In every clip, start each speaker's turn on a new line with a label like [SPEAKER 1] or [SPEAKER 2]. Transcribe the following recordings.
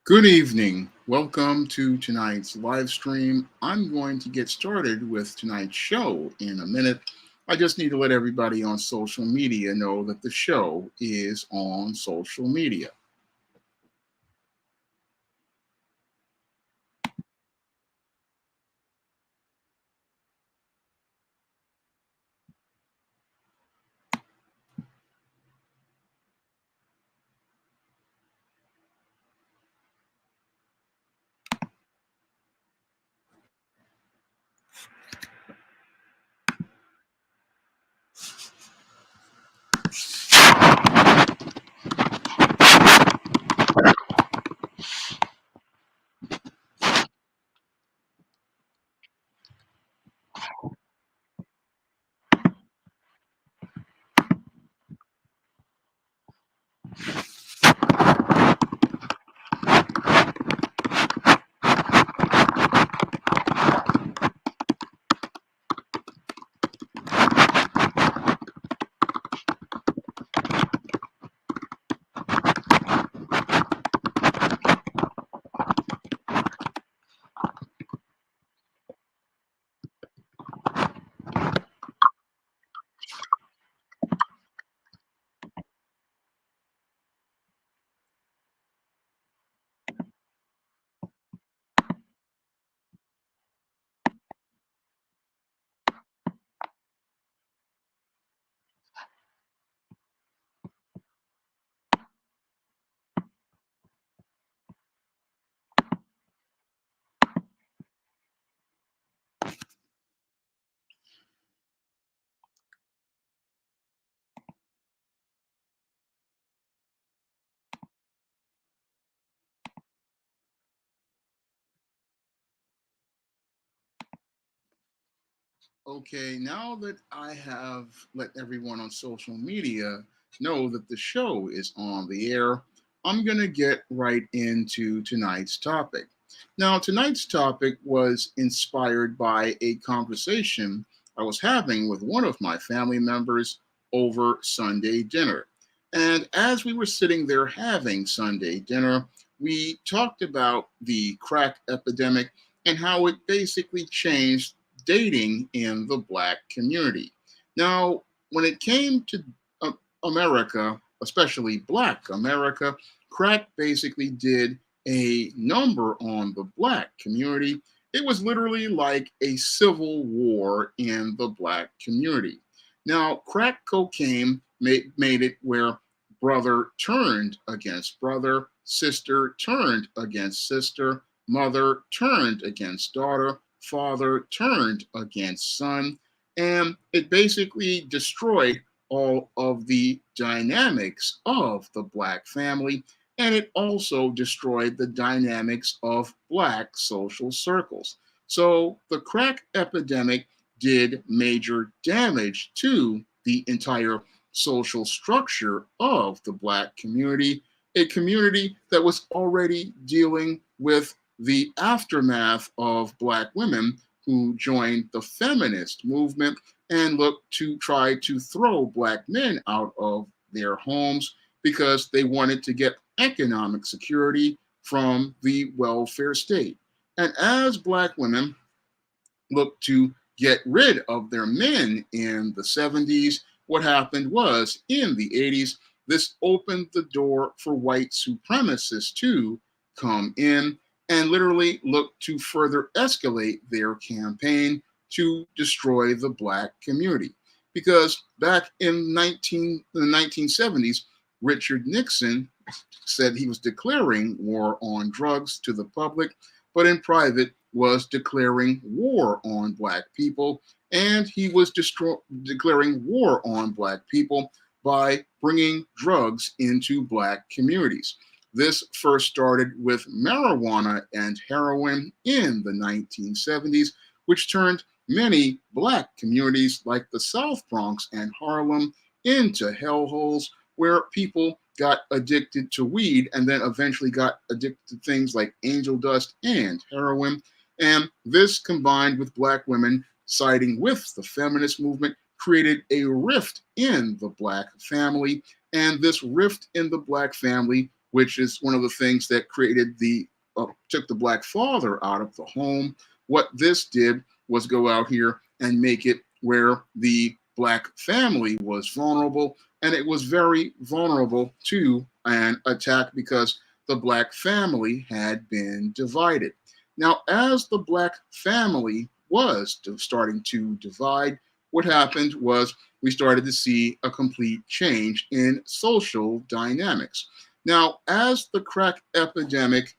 [SPEAKER 1] Good evening. Welcome to tonight's live stream. I'm going to get started with tonight's show in a minute. I just need to let everybody on social media know that the show is on social media. Okay, now that I have let everyone on social media know that the show is on the air, I'm going to get right into tonight's topic. Now, tonight's topic was inspired by a conversation I was having with one of my family members over Sunday dinner. And as we were sitting there having Sunday dinner, we talked about the crack epidemic and how it basically changed dating in the Black community. Now, when it came to uh, America, especially Black America, crack basically did a number on the Black community. It was literally like a civil war in the Black community. Now, crack cocaine made it where brother turned against brother, sister turned against sister, mother turned against daughter, father turned against son, and it basically destroyed all of the dynamics of the Black family, and it also destroyed the dynamics of Black social circles. So the crack epidemic did major damage to the entire social structure of the Black community, a community that was already dealing with the aftermath of Black women who joined the feminist movement and looked to try to throw Black men out of their homes because they wanted to get economic security from the welfare state. And as Black women looked to get rid of their men in the 70s, what happened was in the 80s, this opened the door for white supremacists to come in and literally look to further escalate their campaign to destroy the Black community. Because back in the 1970s, Richard Nixon said he was declaring war on drugs to the public, but in private was declaring war on Black people. And he was declaring war on Black people by bringing drugs into Black communities. This first started with marijuana and heroin in the 1970s, which turned many Black communities like the South Bronx and Harlem into hellholes where people got addicted to weed and then eventually got addicted to things like angel dust and heroin. And this, combined with Black women siding with the feminist movement, created a rift in the Black family. And this rift in the Black family which is one of the things that created took the black father out of the home. What this did was go out here and make it where the black family was vulnerable, and it was very vulnerable to an attack because the black family had been divided. Now, as the black family was starting to divide, what happened was we started to see a complete change in social dynamics. Now, as the crack epidemic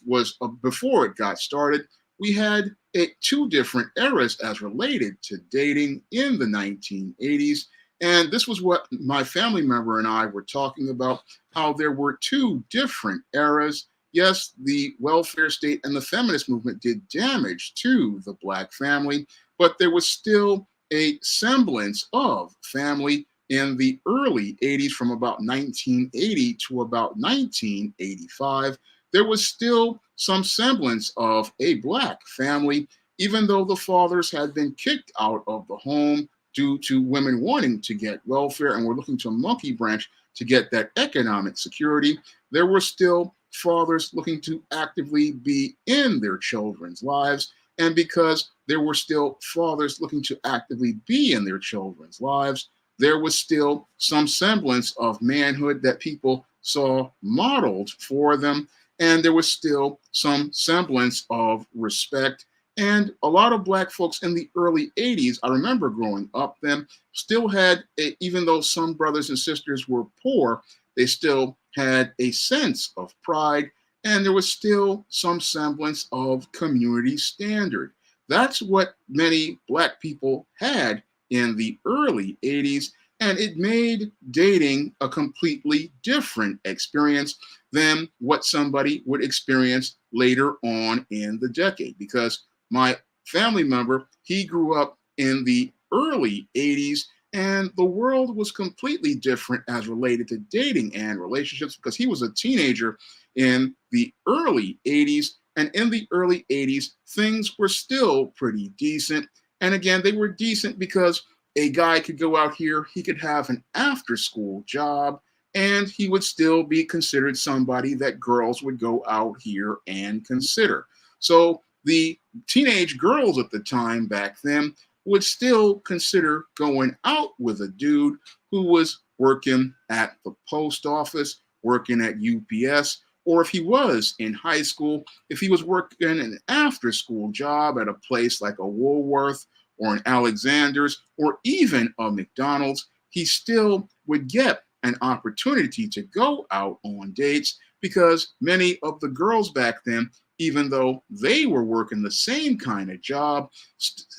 [SPEAKER 1] was before it got started, we had two different eras as related to dating in the 1980s. And this was what my family member and I were talking about, how there were two different eras. Yes, the welfare state and the feminist movement did damage to the black family, but there was still a semblance of family in the early 80s, from about 1980 to about 1985. There was still some semblance of a black family, even though the fathers had been kicked out of the home due to women wanting to get welfare and were looking to a monkey branch to get that economic security. There were still fathers looking to actively be in their children's lives. And because there were still fathers looking to actively be in their children's lives, there was still some semblance of manhood that people saw modeled for them. And there was still some semblance of respect. And a lot of black folks in the early 80s, I remember growing up then, still had, even though some brothers and sisters were poor, they still had a sense of pride, and there was still some semblance of community standard. That's what many black people had in the early 80s, and it made dating a completely different experience than what somebody would experience later on in the decade. Because my family member, he grew up in the early 80s, and the world was completely different as related to dating and relationships because he was a teenager in the early 80s. And in the early 80s, things were still pretty decent. And again, they were decent because a guy could go out here, he could have an after school job, and he would still be considered somebody that girls would go out here and consider. So the teenage girls at the time back then would still consider going out with a dude who was working at the post office, working at UPS, or if he was in high school, if he was working an after school job at a place like a Woolworth or an Alexander's or even a McDonald's, he still would get an opportunity to go out on dates because many of the girls back then, even though they were working the same kind of job,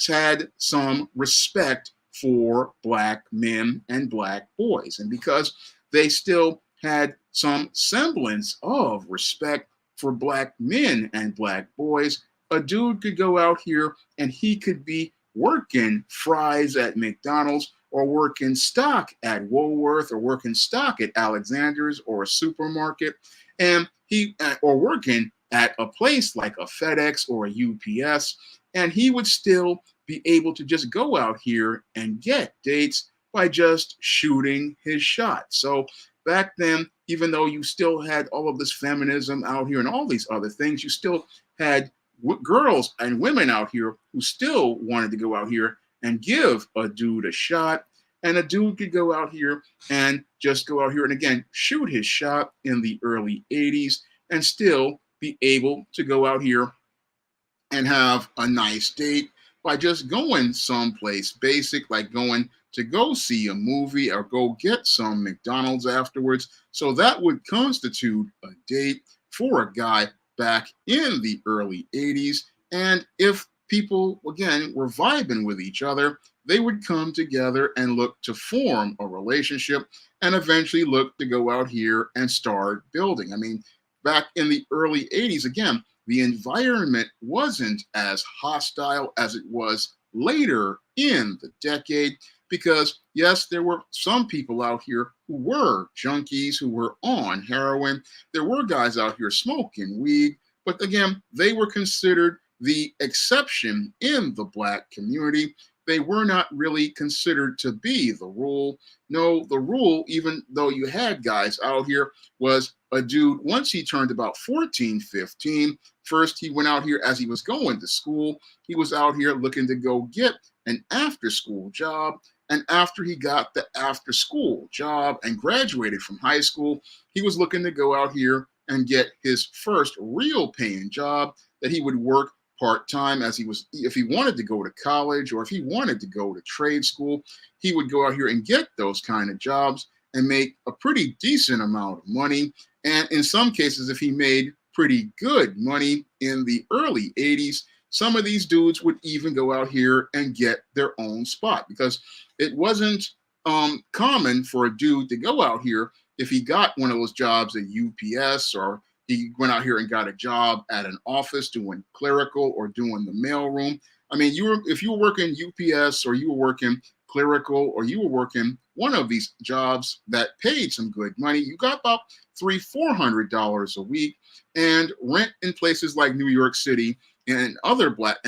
[SPEAKER 1] had some respect for black men and black boys. And because they still had some semblance of respect for black men and black boys, a dude could go out here and he could be working fries at McDonald's or working stock at Woolworth or working stock at Alexander's or a supermarket, and he or working at a place like a FedEx or a UPS, and he would still be able to just go out here and get dates by just shooting his shot. So back then, even though you still had all of this feminism out here and all these other things, you still had girls and women out here who still wanted to go out here and give a dude a shot. And a dude could go out here and just go out here and again shoot his shot in the early 80s and still be able to go out here and have a nice date by just going someplace basic, like going to go see a movie or go get some McDonald's afterwards. So that would constitute a date for a guy back in the early 80s. And if people, again, were vibing with each other, they would come together and look to form a relationship and eventually look to go out here and start building. I mean, back in the early 80s, again, the environment wasn't as hostile as it was later in the decade because, yes, there were some people out here who were junkies, who were on heroin. There were guys out here smoking weed, but again, they were considered the exception in the black community they were not really considered to be the rule. No, the rule, even though you had guys out here, was a dude, once he turned about 14, 15, first he went out here as he was going to school. He was out here looking to go get an after school job. And after he got the after school job and graduated from high school, he was looking to go out here and get his first real paying job that he would work part-time as he was, if he wanted to go to college or if he wanted to go to trade school, he would go out here and get those kind of jobs and make a pretty decent amount of money. And in some cases, if he made pretty good money in the early 80s, some of these dudes would even go out here and get their own spot, because it wasn't common for a dude to go out here if he got one of those jobs at UPS, or he went out here and got a job at an office doing clerical or doing the mailroom. I mean, if you were working UPS, or you were working clerical, or you were working one of these jobs that paid some good money, you got about $300-400 a week. And rent in places like New York City and other black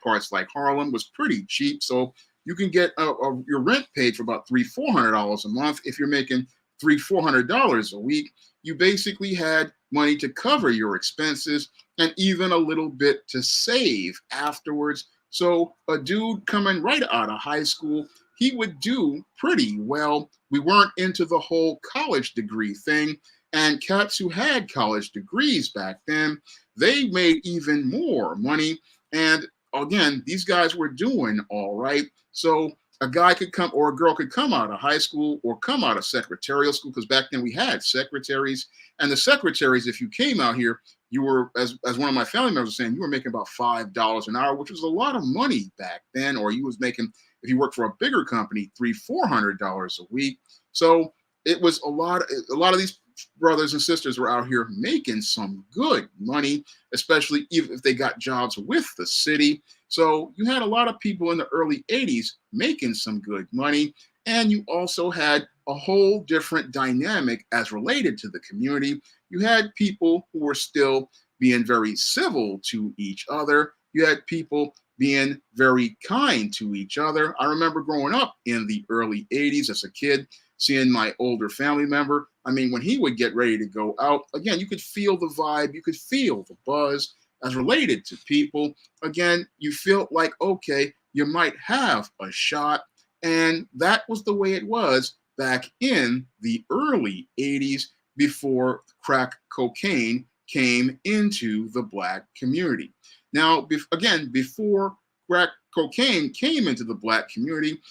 [SPEAKER 1] parts like Harlem was pretty cheap. So you can get your rent paid for about $300-400 a month. If you're making $300-400 a week, you basically had money to cover your expenses and even a little bit to save afterwards. So a dude coming right out of high school, he would do pretty well. We weren't into the whole college degree thing. And cats who had college degrees back then, they made even more money. And again, these guys were doing all right. So a guy could come, or a girl could come out of high school or come out of secretarial school, because back then we had secretaries. And the secretaries, if you came out here, you were, as one of my family members was saying, you were making about $5 an hour, which was a lot of money back then. Or you was making, if you worked for a bigger company, $300-400 a week. So it was a lot of these brothers and sisters were out here making some good money, especially if they got jobs with the city. So you had a lot of people in the early 80s making some good money. And you also had a whole different dynamic as related to the community. You had people who were still being very civil to each other. You had people being very kind to each other. I remember growing up in the early 80s as a kid, seeing my older family member. I mean, when he would get ready to go out, again, you could feel the vibe, you could feel the buzz as related to people. Again, you felt like, okay, you might have a shot. And that was the way it was back in the early 80s, before crack cocaine came into the black community. Now, again, before crack cocaine came into the black community,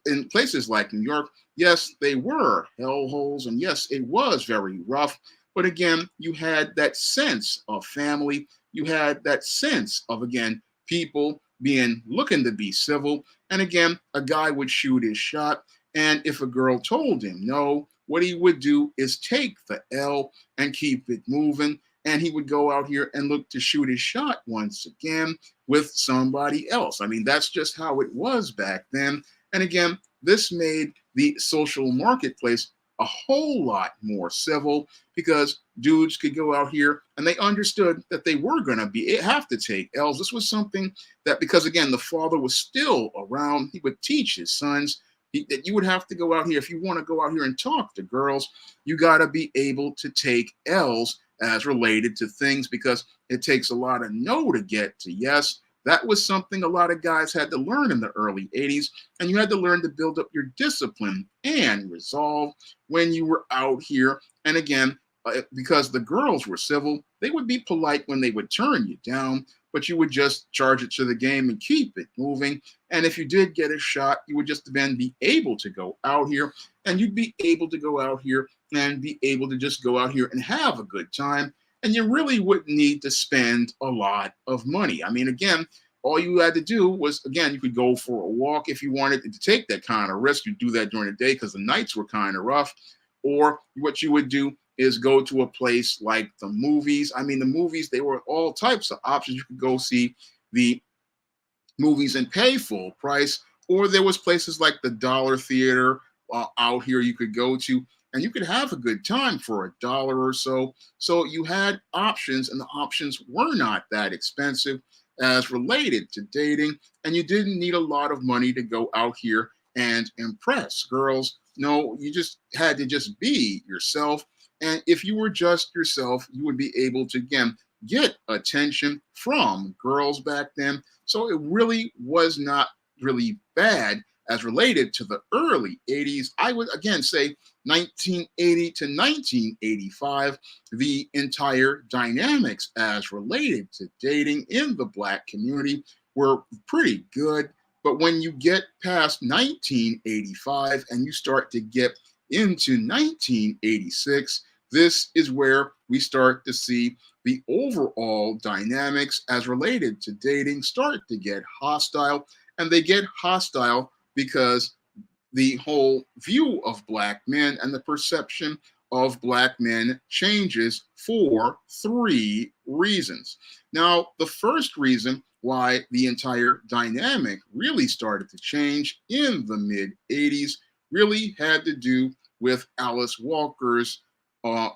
[SPEAKER 1] in places like New York, yes, they were hellholes, and yes, it was very rough. But again, you had that sense of family. You had that sense of, again, people looking to be civil. And again, a guy would shoot his shot. And if a girl told him no, what he would do is take the L and keep it moving. And he would go out here and look to shoot his shot once again with somebody else. I mean, that's just how it was back then. And again, this made the social marketplace a whole lot more civil, because dudes could go out here and they understood that they were going to have to take L's. This was something that, because again, the father was still around, he would teach his sons that you would have to go out here. If you want to go out here and talk to girls, you got to be able to take L's as related to things, because it takes a lot of no to get to yes. That was something a lot of guys had to learn in the early 80s, and you had to learn to build up your discipline and resolve when you were out here. And again, because the girls were civil, they would be polite when they would turn you down, but you would just charge it to the game and keep it moving. And if you did get a shot, you would just then be able to go out here, and you'd be able to go out here and be able to just go out here and have a good time. And you really wouldn't need to spend a lot of money. I mean, again, all you had to do was, again, you could go for a walk if you wanted to take that kind of risk. You do that during the day because the nights were kind of rough. Or what you would do is go to a place like the movies. I mean, the movies, they were all types of options. You could go see the movies and pay full price. Or there was places like the Dollar Theater out here you could go to, and you could have a good time for $1 or so. So you had options, and the options were not that expensive. as related to dating, and you didn't need a lot of money to go out here and impress girls. No, you just had to just be yourself. And if you were just yourself, you would be able to, again, get attention from girls back then. So it really was not really bad as related to the early 80s. I would again say 1980 to 1985, the entire dynamics as related to dating in the Black community were pretty good. But when you get past 1985 and you start to get into 1986, this is where we start to see the overall dynamics as related to dating start to get hostile. And they get hostile because the whole view of Black men and the perception of Black men changes for three reasons. Now, the first reason why the entire dynamic really started to change in the mid 80s really had to do with Alice Walker's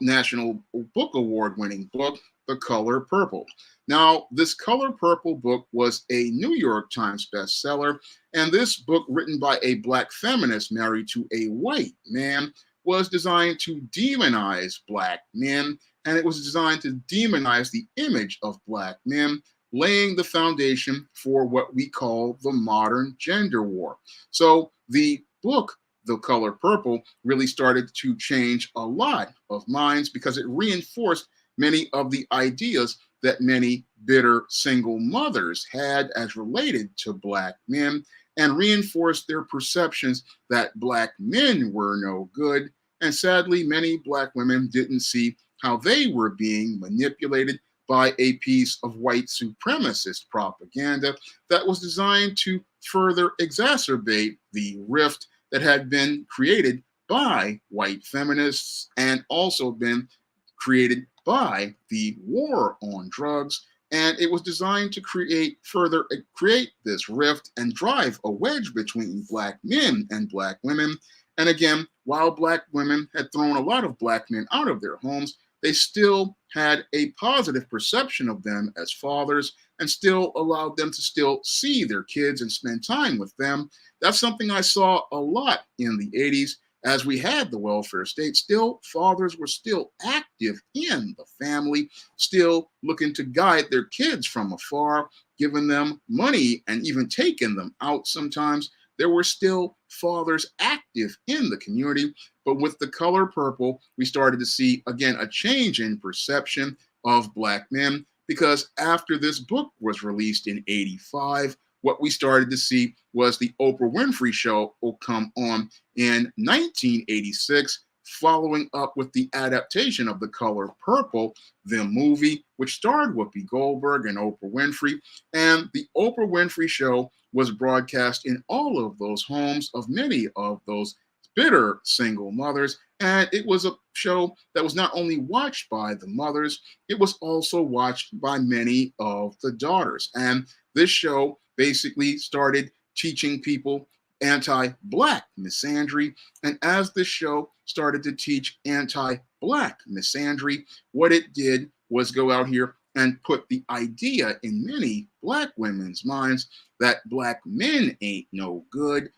[SPEAKER 1] National Book Award winning book, The Color Purple. Now, this Color Purple book was a New York Times bestseller, and this book, written by a Black feminist married to a white man, was designed to demonize Black men, and it was designed to demonize the image of Black men, laying the foundation for what we call the modern gender war. So the book, The Color Purple, really started to change a lot of minds because it reinforced many of the ideas that many bitter single mothers had as related to Black men, and reinforced their perceptions that Black men were no good. And sadly, many Black women didn't see how they were being manipulated by a piece of white supremacist propaganda that was designed to further exacerbate the rift that had been created by white feminists and also been created by the war on drugs. And it was designed to create this rift and drive a wedge between Black men and Black women. And again, while Black women had thrown a lot of Black men out of their homes, they still had a positive perception of them as fathers and still allowed them to still see their kids and spend time with them. That's something I saw a lot in the 80s. As we had the welfare state, still fathers were still active in the family, still looking to guide their kids from afar, giving them money and even taking them out sometimes. There were still fathers active in the community. But with The Color Purple, we started to see, again, a change in perception of Black men, because after this book was released in 85, what we started to see was the Oprah Winfrey Show will come on in 1986, following up with the adaptation of The Color Purple, the movie, which starred Whoopi Goldberg and Oprah Winfrey. And the Oprah Winfrey Show was broadcast in all of those homes of many of those bitter single mothers. And it was a show that was not only watched by the mothers, it was also watched by many of the daughters. And this show basically started teaching people anti-Black misandry. And as this show started to teach anti-Black misandry, what it did was go out here and put the idea in many Black women's minds that Black men ain't no good.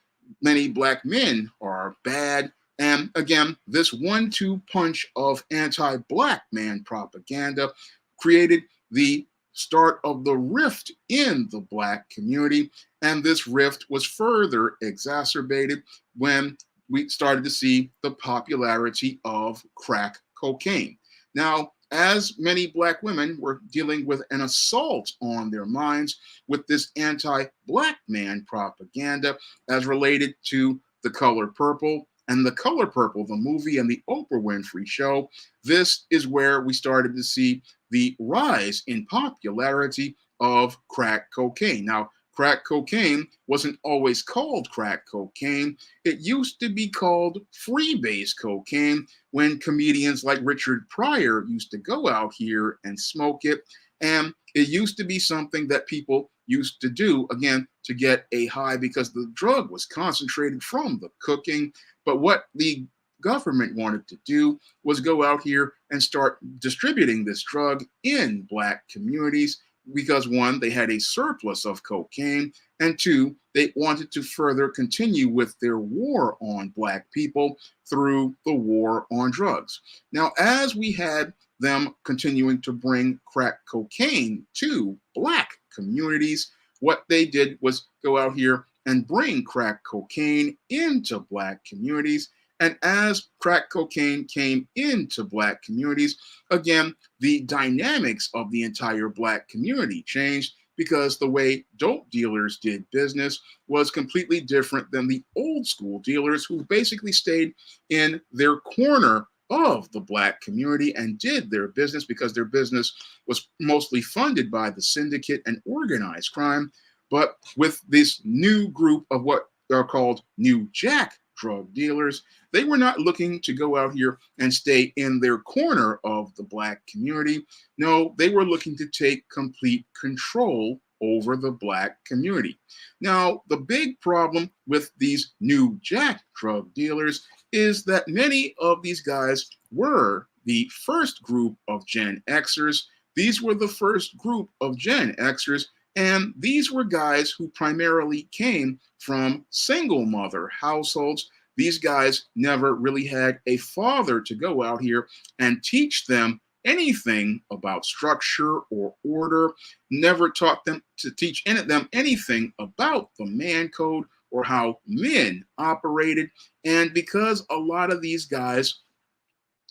[SPEAKER 1] Many Black men are bad. And again, this 1-2 punch of anti-Black man propaganda created the start of the rift in the Black community. And this rift was further exacerbated when we started to see the popularity of crack cocaine. Now, as many Black women were dealing with an assault on their minds with this anti-Black man propaganda as related to The Color Purple and The Color Purple, the movie, and the Oprah Winfrey Show, this is where we started to see the rise in popularity of crack cocaine. Now, crack cocaine wasn't always called crack cocaine. It used to be called freebase cocaine when comedians like Richard Pryor used to go out here and smoke it. And it used to be something that people used to do, again, to get a high because the drug was concentrated from the cooking. But what the government wanted to do was go out here and start distributing this drug in Black communities, because one, they had a surplus of cocaine, and two, they wanted to further continue with their war on black people through the war on drugs. Now, as we had them continuing to bring crack cocaine to black communities, what they did was go out here and bring crack cocaine into black communities. And as crack cocaine came into black communities, again, the dynamics of the entire black community changed because the way dope dealers did business was completely different than the old school dealers who basically stayed in their corner of the black community and did their business because their business was mostly funded by the syndicate and organized crime. But with this new group of what are called new jack drug dealers, they were not looking to go out here and stay in their corner of the black community. No, they were looking to take complete control over the black community. Now, the big problem with these new jack drug dealers is that many of these guys were the first group of Gen Xers. These were the first group of Gen Xers, and these were guys who primarily came from single mother households. These guys never really had a father to go out here and teach them anything about structure or order, never taught them to teach them anything about the man code or how men operated. And because a lot of these guys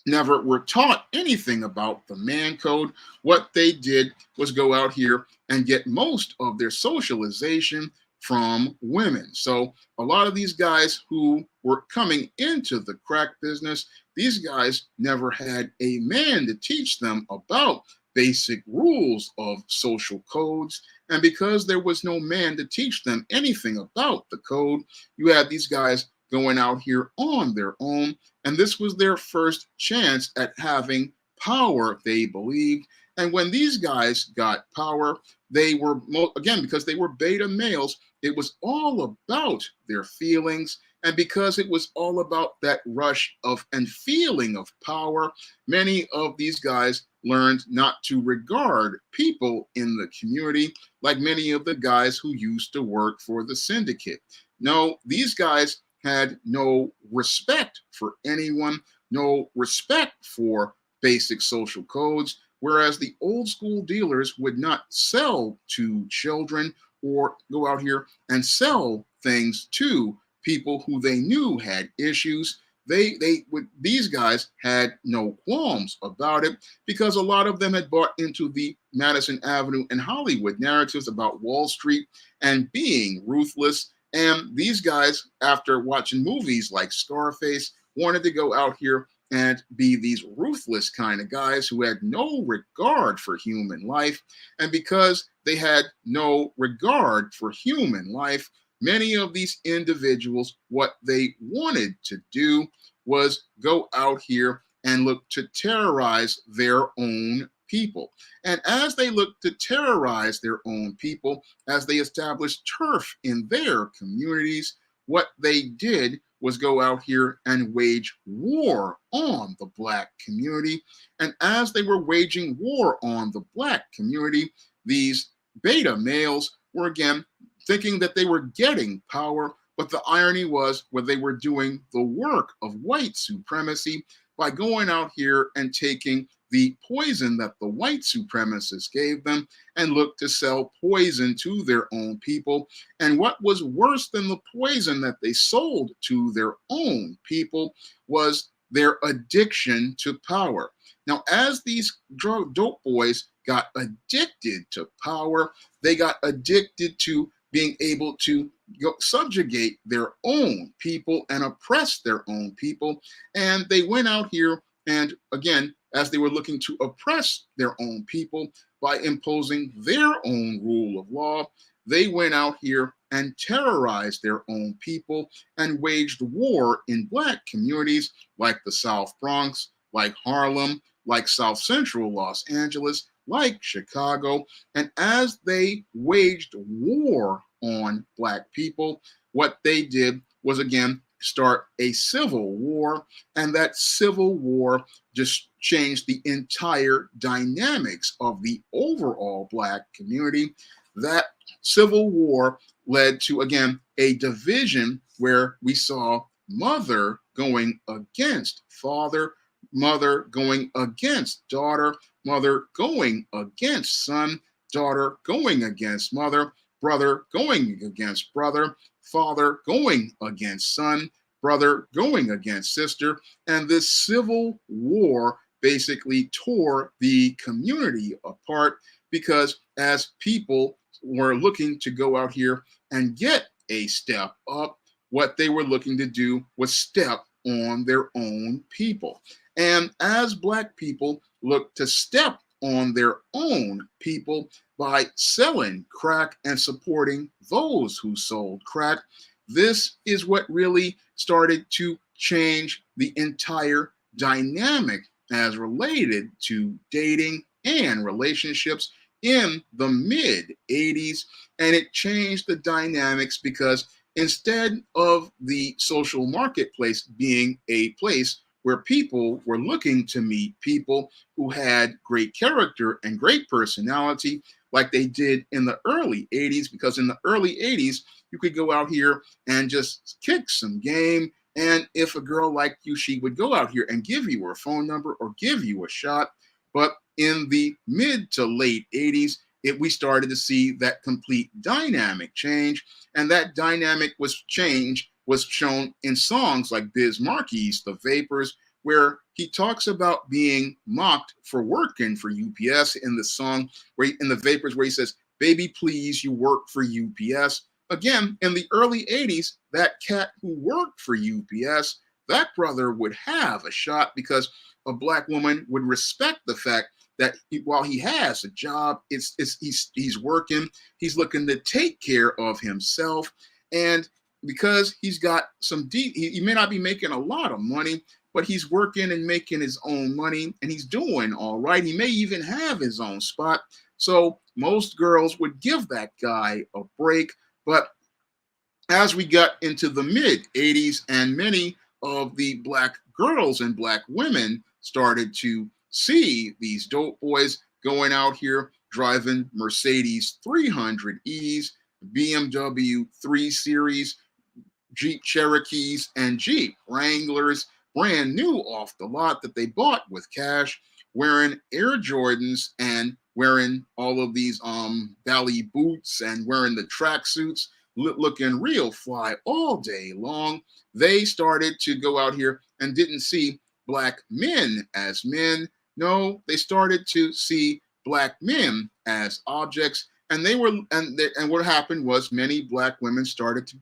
[SPEAKER 1] never were taught anything about the man code, what they did was go out here and get most of their socialization from women. So a lot of these guys who were coming into the crack business, these guys never had a man to teach them about basic rules of social codes. And because there was no man to teach them anything about the code, you had these guys going out here on their own. And this was their first chance at having power, they believed. And when these guys got power, they were, again, because they were beta males, it was all about their feelings. And because it was all about that rush of and feeling of power, many of these guys learned not to regard people in the community like many of the guys who used to work for the syndicate. No, these guys had no respect for anyone, no respect for basic social codes, whereas the old school dealers would not sell to children or go out here and sell things to people who they knew had issues. These guys had no qualms about it because a lot of them had bought into the Madison Avenue and Hollywood narratives about Wall Street and being ruthless. And these guys, after watching movies like Scarface, wanted to go out here and be these ruthless kind of guys who had no regard for human life. And because they had no regard for human life, many of these individuals, what they wanted to do was go out here and look to terrorize their own people. And as they looked to terrorize their own people, as they established turf in their communities, what they did was go out here and wage war on the black community. And as they were waging war on the black community, these beta males were again thinking that they were getting power, but the irony was when they were doing the work of white supremacy by going out here and taking the poison that the white supremacists gave them and looked to sell poison to their own people. And what was worse than the poison that they sold to their own people was their addiction to power. Now, as these dope boys got addicted to power, they got addicted to being able to subjugate their own people and oppress their own people. And they went out here and, again, as they were looking to oppress their own people by imposing their own rule of law, they went out here and terrorized their own people and waged war in black communities like the South Bronx, like Harlem, like South Central Los Angeles, like Chicago. And as they waged war on black people, what they did was, again, start a civil war, and that civil war just changed the entire dynamics of the overall Black community. That civil war led to, again, a division where we saw mother going against father, mother going against daughter, mother going against son, daughter going against mother, brother going against brother, father going against son, brother going against sister. And this civil war basically tore the community apart because as people were looking to go out here and get a step up, what they were looking to do was step on their own people. And as Black people look to step on their own people by selling crack and supporting those who sold crack, this is what really started to change the entire dynamic as related to dating and relationships in the mid 80s. And it changed the dynamics because instead of the social marketplace being a place where people were looking to meet people who had great character and great personality, like they did in the early 80s, because in the early 80s, you could go out here and just kick some game. And if a girl liked you, she would go out here and give you her phone number or give you a shot. But in the mid to late 80s, we started to see that complete dynamic change. And that dynamic was shown in songs like Biz Markie's The Vapors, where he talks about being mocked for working for UPS in the song, in The Vapors, where he says, "Baby, please, you work for UPS." Again, in the early 80s, that cat who worked for UPS, that brother would have a shot because a Black woman would respect the fact that while he has a job, he's working, he's looking to take care of himself. And because he's got he may not be making a lot of money, but he's working and making his own money and he's doing all right. He may even have his own spot. So most girls would give that guy a break. But as we got into the mid 80s and many of the Black girls and Black women started to see these dope boys going out here driving Mercedes 300Es, BMW 3 Series, Jeep Cherokees, and Jeep Wranglers, brand new off the lot that they bought with cash, wearing Air Jordans and wearing all of these Bally boots and wearing the tracksuits, looking real fly all day long. They started to go out here and didn't see Black men as men. No, they started to see Black men as objects. And and what happened was many Black women started to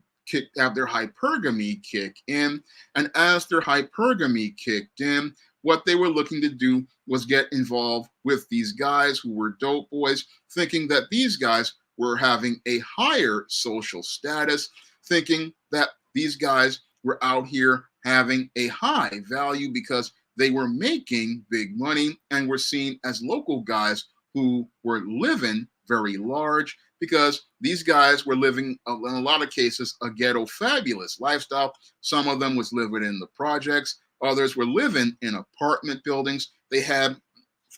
[SPEAKER 1] have their hypergamy kick in. And as their hypergamy kicked in, what they were looking to do was get involved with these guys who were dope boys, thinking that these guys were having a higher social status, thinking that these guys were out here having a high value because they were making big money and were seen as local guys who were living very large, because these guys were living, in a lot of cases, a ghetto fabulous lifestyle. Some of them was living in the projects. Others were living in apartment buildings. They had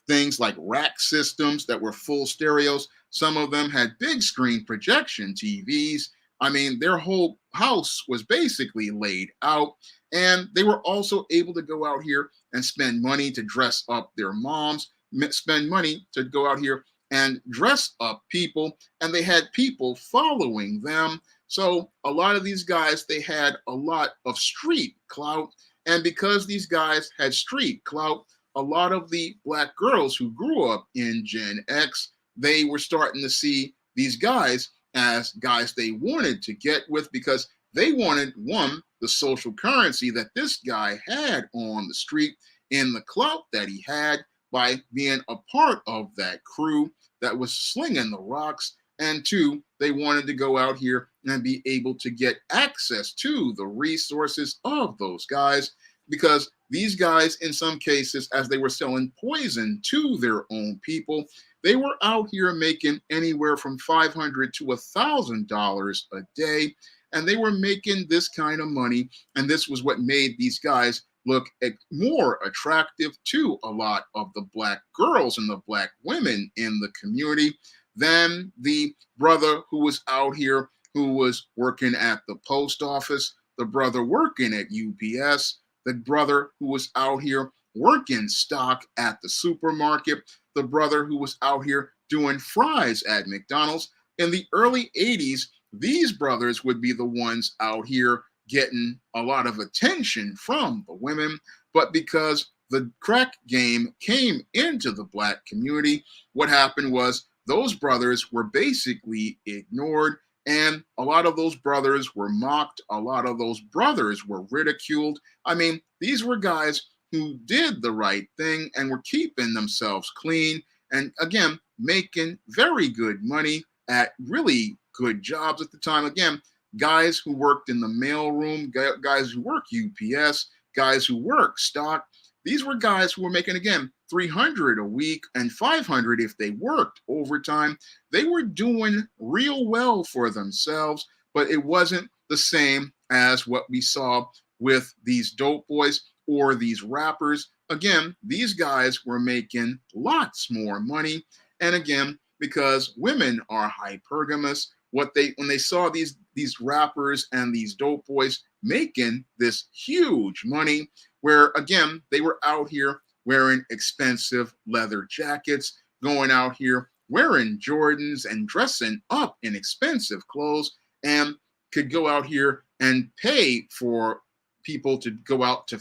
[SPEAKER 1] things like rack systems that were full stereos. Some of them had big screen projection TVs. I mean, their whole house was basically laid out. And they were also able to go out here and spend money to dress up their moms, spend money to go out here and dress up people. And they had people following them. So a lot of these guys, they had a lot of street clout. And because these guys had street clout, a lot of the Black girls who grew up in Gen X, they were starting to see these guys as guys they wanted to get with, because they wanted, one, the social currency that this guy had on the street, in the clout that he had by being a part of that crew that was slinging the rocks. And two, they wanted to go out here and be able to get access to the resources of those guys, because these guys, in some cases, as they were selling poison to their own people, they were out here making anywhere from $500 to $1,000 a day. and they were making this kind of money. And this was what made these guys look more attractive to a lot of the black girls and the black women in the community than the brother who was out here who was working at the post office, the brother working at UPS, the brother who was out here working stock at the supermarket, the brother who was out here doing fries at McDonald's. In the early 80s, these brothers would be the ones out here getting a lot of attention from the women. But because the crack game came into the black community, what happened was those brothers were basically ignored. And a lot of those brothers were mocked. A lot of those brothers were ridiculed. I mean, these were guys who did the right thing and were keeping themselves clean and, again, making very good money at really good jobs at the time. Again, guys who worked in the mailroom, guys who worked UPS, guys who worked stock. These were guys who were making, again, 300 a week and 500 if they worked overtime. They were doing real well for themselves, but it wasn't the same as what we saw with these dope boys or these rappers. Again, these guys were making lots more money. And again, because women are hypergamous, when they saw these rappers and these dope boys making this huge money, where again they were out here wearing expensive leather jackets, going out here wearing Jordans and dressing up in expensive clothes, and could go out here and pay for people to go out to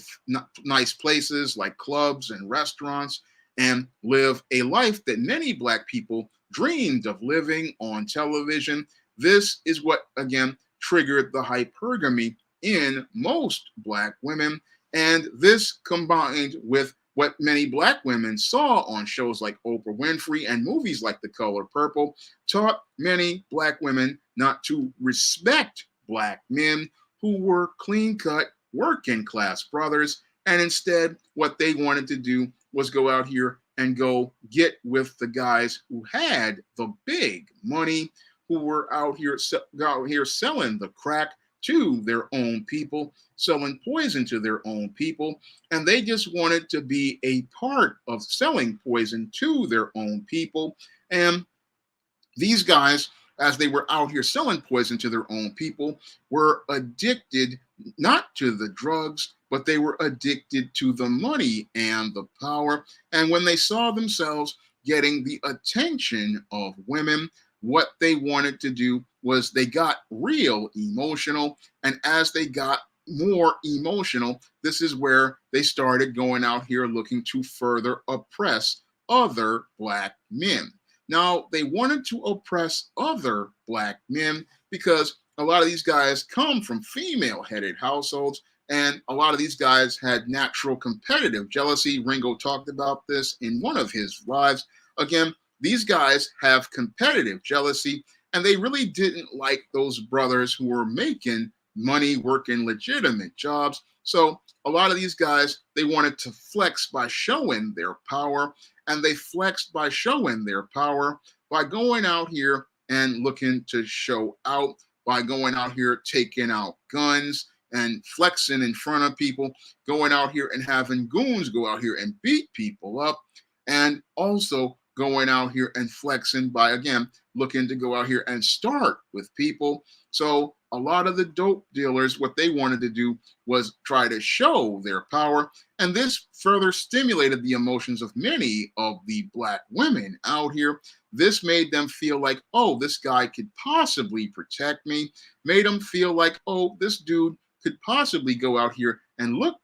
[SPEAKER 1] nice places like clubs and restaurants and live a life that many black people dreamed of living on television. This is what, again, triggered the hypergamy in most black women. And this combined with what many black women saw on shows like Oprah Winfrey and movies like The Color Purple taught many black women not to respect black men who were clean-cut working class brothers. And instead, what they wanted to do was go out here and go get with the guys who had the big money, who were out here selling the crack to their own people, selling poison to their own people. And they just wanted to be a part of selling poison to their own people. And these guys, as they were out here selling poison to their own people, were addicted not to the drugs, but they were addicted to the money and the power. And when they saw themselves getting the attention of women, what they wanted to do was they got real emotional. And as they got more emotional, this is where they started going out here looking to further oppress other black men. Now, they wanted to oppress other black men because a lot of these guys come from female-headed households, and a lot of these guys had natural competitive jealousy. Ringo talked about this in one of his lives. Again, these guys have competitive jealousy, and they really didn't like those brothers who were making money working legitimate jobs. So a lot of these guys, they wanted to flex by showing their power, and they flexed by showing their power by going out here and looking to show out, by going out here taking out guns and flexing in front of people, going out here and having goons go out here and beat people up, and also going out here and flexing by, again, looking to go out here and start with people. So a lot of the dope dealers, what they wanted to do was try to show their power. And this further stimulated the emotions of many of the black women out here. This made them feel like, oh, this guy could possibly protect me. Made them feel like, oh, this dude could possibly go out here and look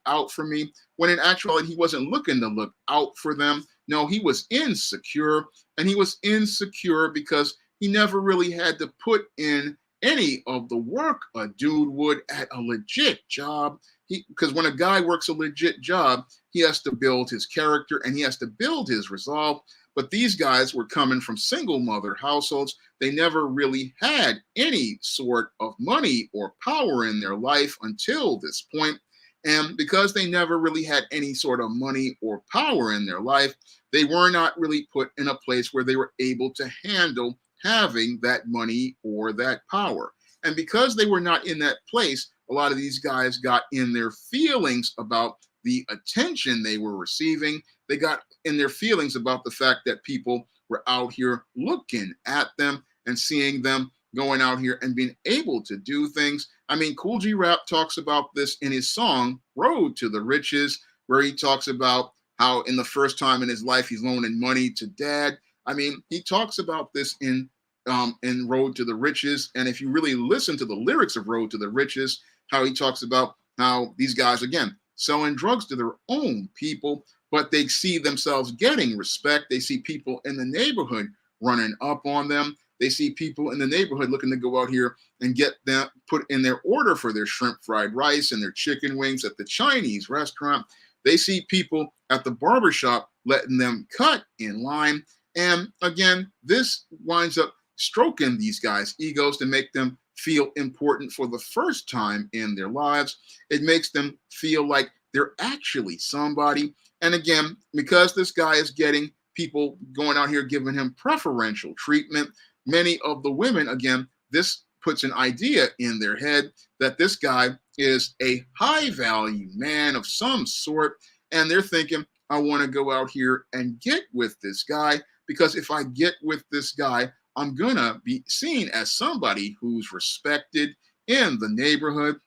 [SPEAKER 1] out for me, when in actuality, he wasn't looking to look out for them. No, he was insecure, and he was insecure because he never really had to put in any of the work a dude would at a legit job. Because when a guy works a legit job, he has to build his character and he has to build his resolve. But these guys were coming from single mother households. They never really had any sort of money or power in their life until this point. And because they never really had any sort of money or power in their life, they were not really put in a place where they were able to handle having that money or that power. And because they were not in that place, a lot of these guys got in their feelings about the attention they were receiving. They got in their feelings about the fact that people were out here looking at them and seeing them going out here and being able to do things. I mean, Cool G Rap talks about this in his song Road to the Riches, where he talks about how in the first time in his life he's loaning money to dad. I mean, he talks about this in Road to the Riches. And if you really listen to the lyrics of Road to the Riches, how he talks about how these guys, again, selling drugs to their own people, but they see themselves getting respect. They see people in the neighborhood running up on them. They see people in the neighborhood looking to go out here and get them put in their order for their shrimp fried rice and their chicken wings at the Chinese restaurant. They see people at the barbershop letting them cut in line. And again, this winds up stroking these guys' egos to make them feel important for the first time in their lives. It makes them feel like they're actually somebody. And again, because this guy is getting people going out here giving him preferential treatment, many of the women, again, this puts an idea in their head that this guy is a high value man of some sort. And they're thinking, I want to go out here and get with this guy, because if I get with this guy, I'm going to be seen as somebody who's respected in the neighborhood.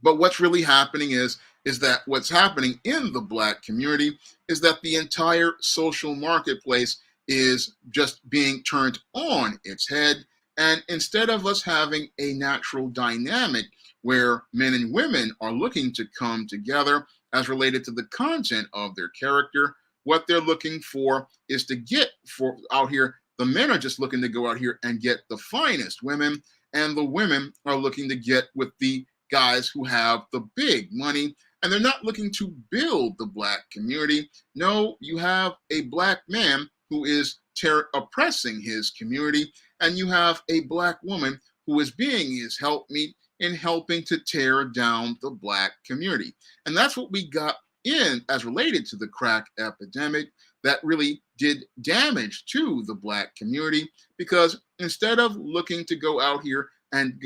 [SPEAKER 1] But what's really happening is that what's happening in the Black community is that the entire social marketplace is just being turned on its head. And instead of us having a natural dynamic where men and women are looking to come together as related to the content of their character, what they're looking for is to get for out here. The men are just looking to go out here and get the finest women, and the women are looking to get with the guys who have the big money, and they're not looking to build the Black community. No, you have a Black man who is oppressing his community, and you have a Black woman who is being his helpmeet in helping to tear down the Black community. And that's what we got in as related to the crack epidemic that really did damage to the Black community, because instead of looking to go out here and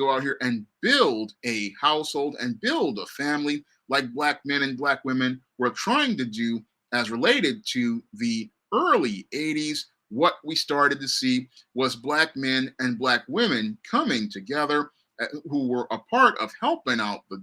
[SPEAKER 1] build a household and build a family like Black men and Black women were trying to do as related to the early 80s, what we started to see was Black men and Black women coming together who were a part of helping out the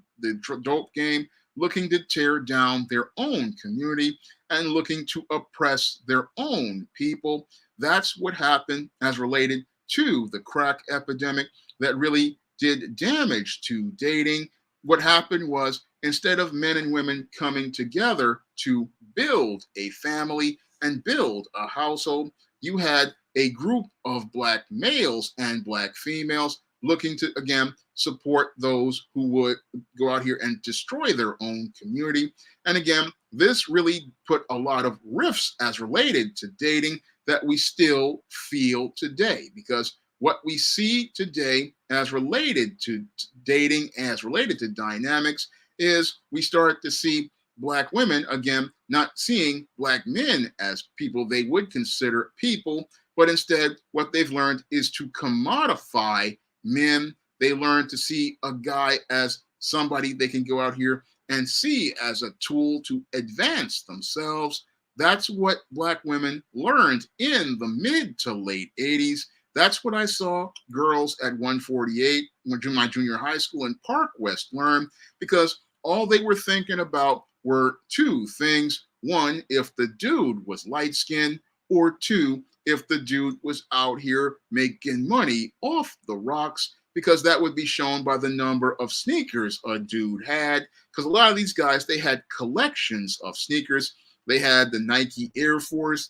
[SPEAKER 1] dope game, looking to tear down their own community and looking to oppress their own people. That's what happened as related to the crack epidemic that really did damage to dating. What happened was, instead of men and women coming together to build a family and build a household, you had a group of Black males and Black females looking to, again, support those who would go out here and destroy their own community. And again, this really put a lot of rifts as related to dating that we still feel today, because what we see today as related to dating, as related to dynamics, is we start to see Black women, again, not seeing Black men as people they would consider people, but instead what they've learned is to commodify men. They learn to see a guy as somebody they can go out here and see as a tool to advance themselves. That's what Black women learned in the mid to late 80s. That's what I saw girls at 148, my junior high school in Park West, learn, because all they were thinking about were two things. One, if the dude was light skinned, or two, if the dude was out here making money off the rocks, because that would be shown by the number of sneakers a dude had. Because a lot of these guys, they had collections of sneakers. They had the Nike Air Force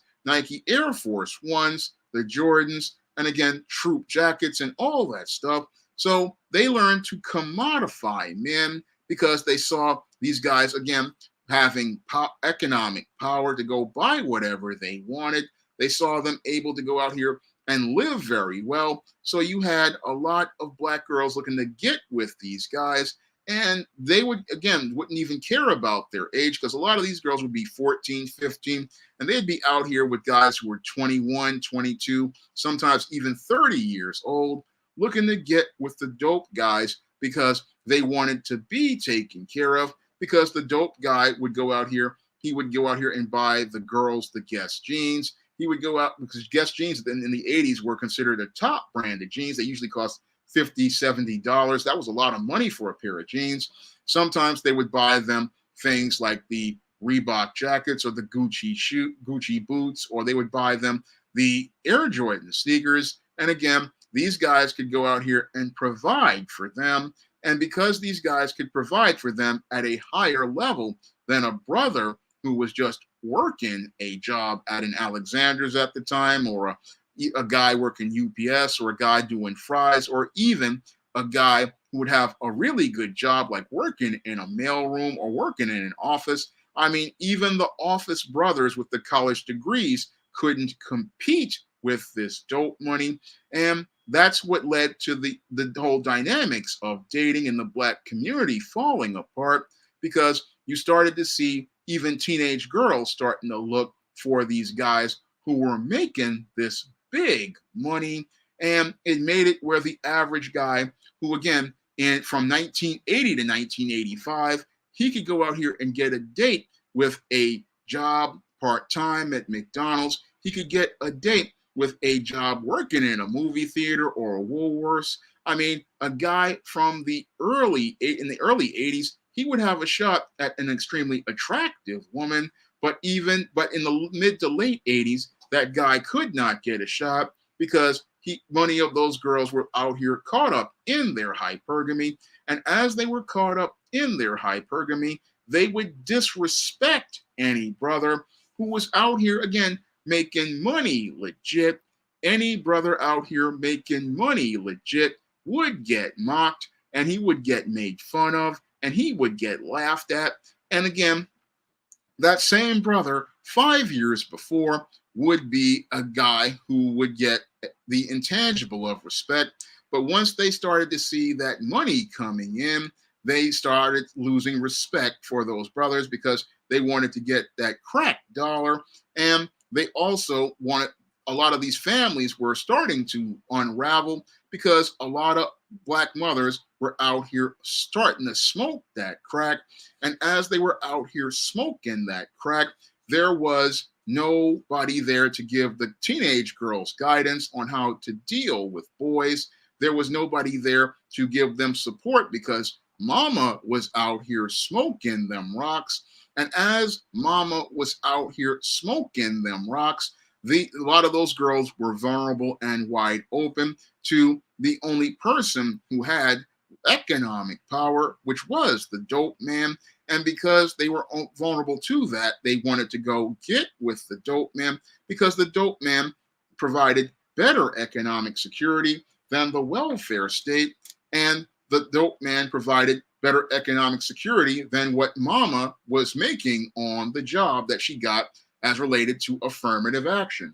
[SPEAKER 1] Ones, the Jordans, and again, troop jackets and all that stuff. So they learned to commodify men because they saw these guys, again, having economic power to go buy whatever they wanted. They saw them able to go out here and live very well. So you had a lot of Black girls looking to get with these guys, and they would, again, wouldn't even care about their age, because a lot of these girls would be 14, 15, and they'd be out here with guys who were 21, 22, sometimes even 30 years old. looking to get with the dope guys because they wanted to be taken care of, because the dope guy would go out here, he would go out here and buy the girls the Guess jeans. He would go out because Guess jeans in the 80s were considered a top branded jeans. They usually cost $50, $70. That was a lot of money for a pair of jeans. Sometimes they would buy them things like the Reebok jackets or the Gucci boots, or they would buy them the Air Jordan sneakers. And again, these guys could go out here and provide for them. And because these guys could provide for them at a higher level than a brother who was just working a job at an Alexander's at the time, or a guy working UPS, or a guy doing fries, or even a guy who would have a really good job like working in a mailroom or working in an office. I mean, even the office brothers with the college degrees couldn't compete with this dope money. And that's what led to the whole dynamics of dating in the Black community falling apart, because you started to see even teenage girls starting to look for these guys who were making this big money. And it made it where the average guy who, again, from 1980 to 1985, he could go out here and get a date with a job part-time at McDonald's. He could get a date with a job working in a movie theater or a Woolworths. I mean, a guy from in the early 80s, he would have a shot at an extremely attractive woman, but in the mid to late 80s, that guy could not get a shot because many of those girls were out here caught up in their hypergamy. And as they were caught up in their hypergamy, they would disrespect any brother who was out here, again, making money legit. Any brother out here making money legit would get mocked, and he would get made fun of, and he would get laughed at. And again, that same brother 5 years before would be a guy who would get the intangible of respect. But once they started to see that money coming in, they started losing respect for those brothers because they wanted to get that crack dollar. And they also wanted, a lot of these families were starting to unravel because a lot of Black mothers were out here starting to smoke that crack. And as they were out here smoking that crack, there was nobody there to give the teenage girls guidance on how to deal with boys. There was nobody there to give them support because mama was out here smoking them rocks. And as mama was out here smoking them rocks, a lot of those girls were vulnerable and wide open to the only person who had economic power, which was the dope man. And because they were vulnerable to that, they wanted to go get with the dope man because the dope man provided better economic security than the welfare state. And the dope man provided better economic security than what mama was making on the job that she got as related to affirmative action.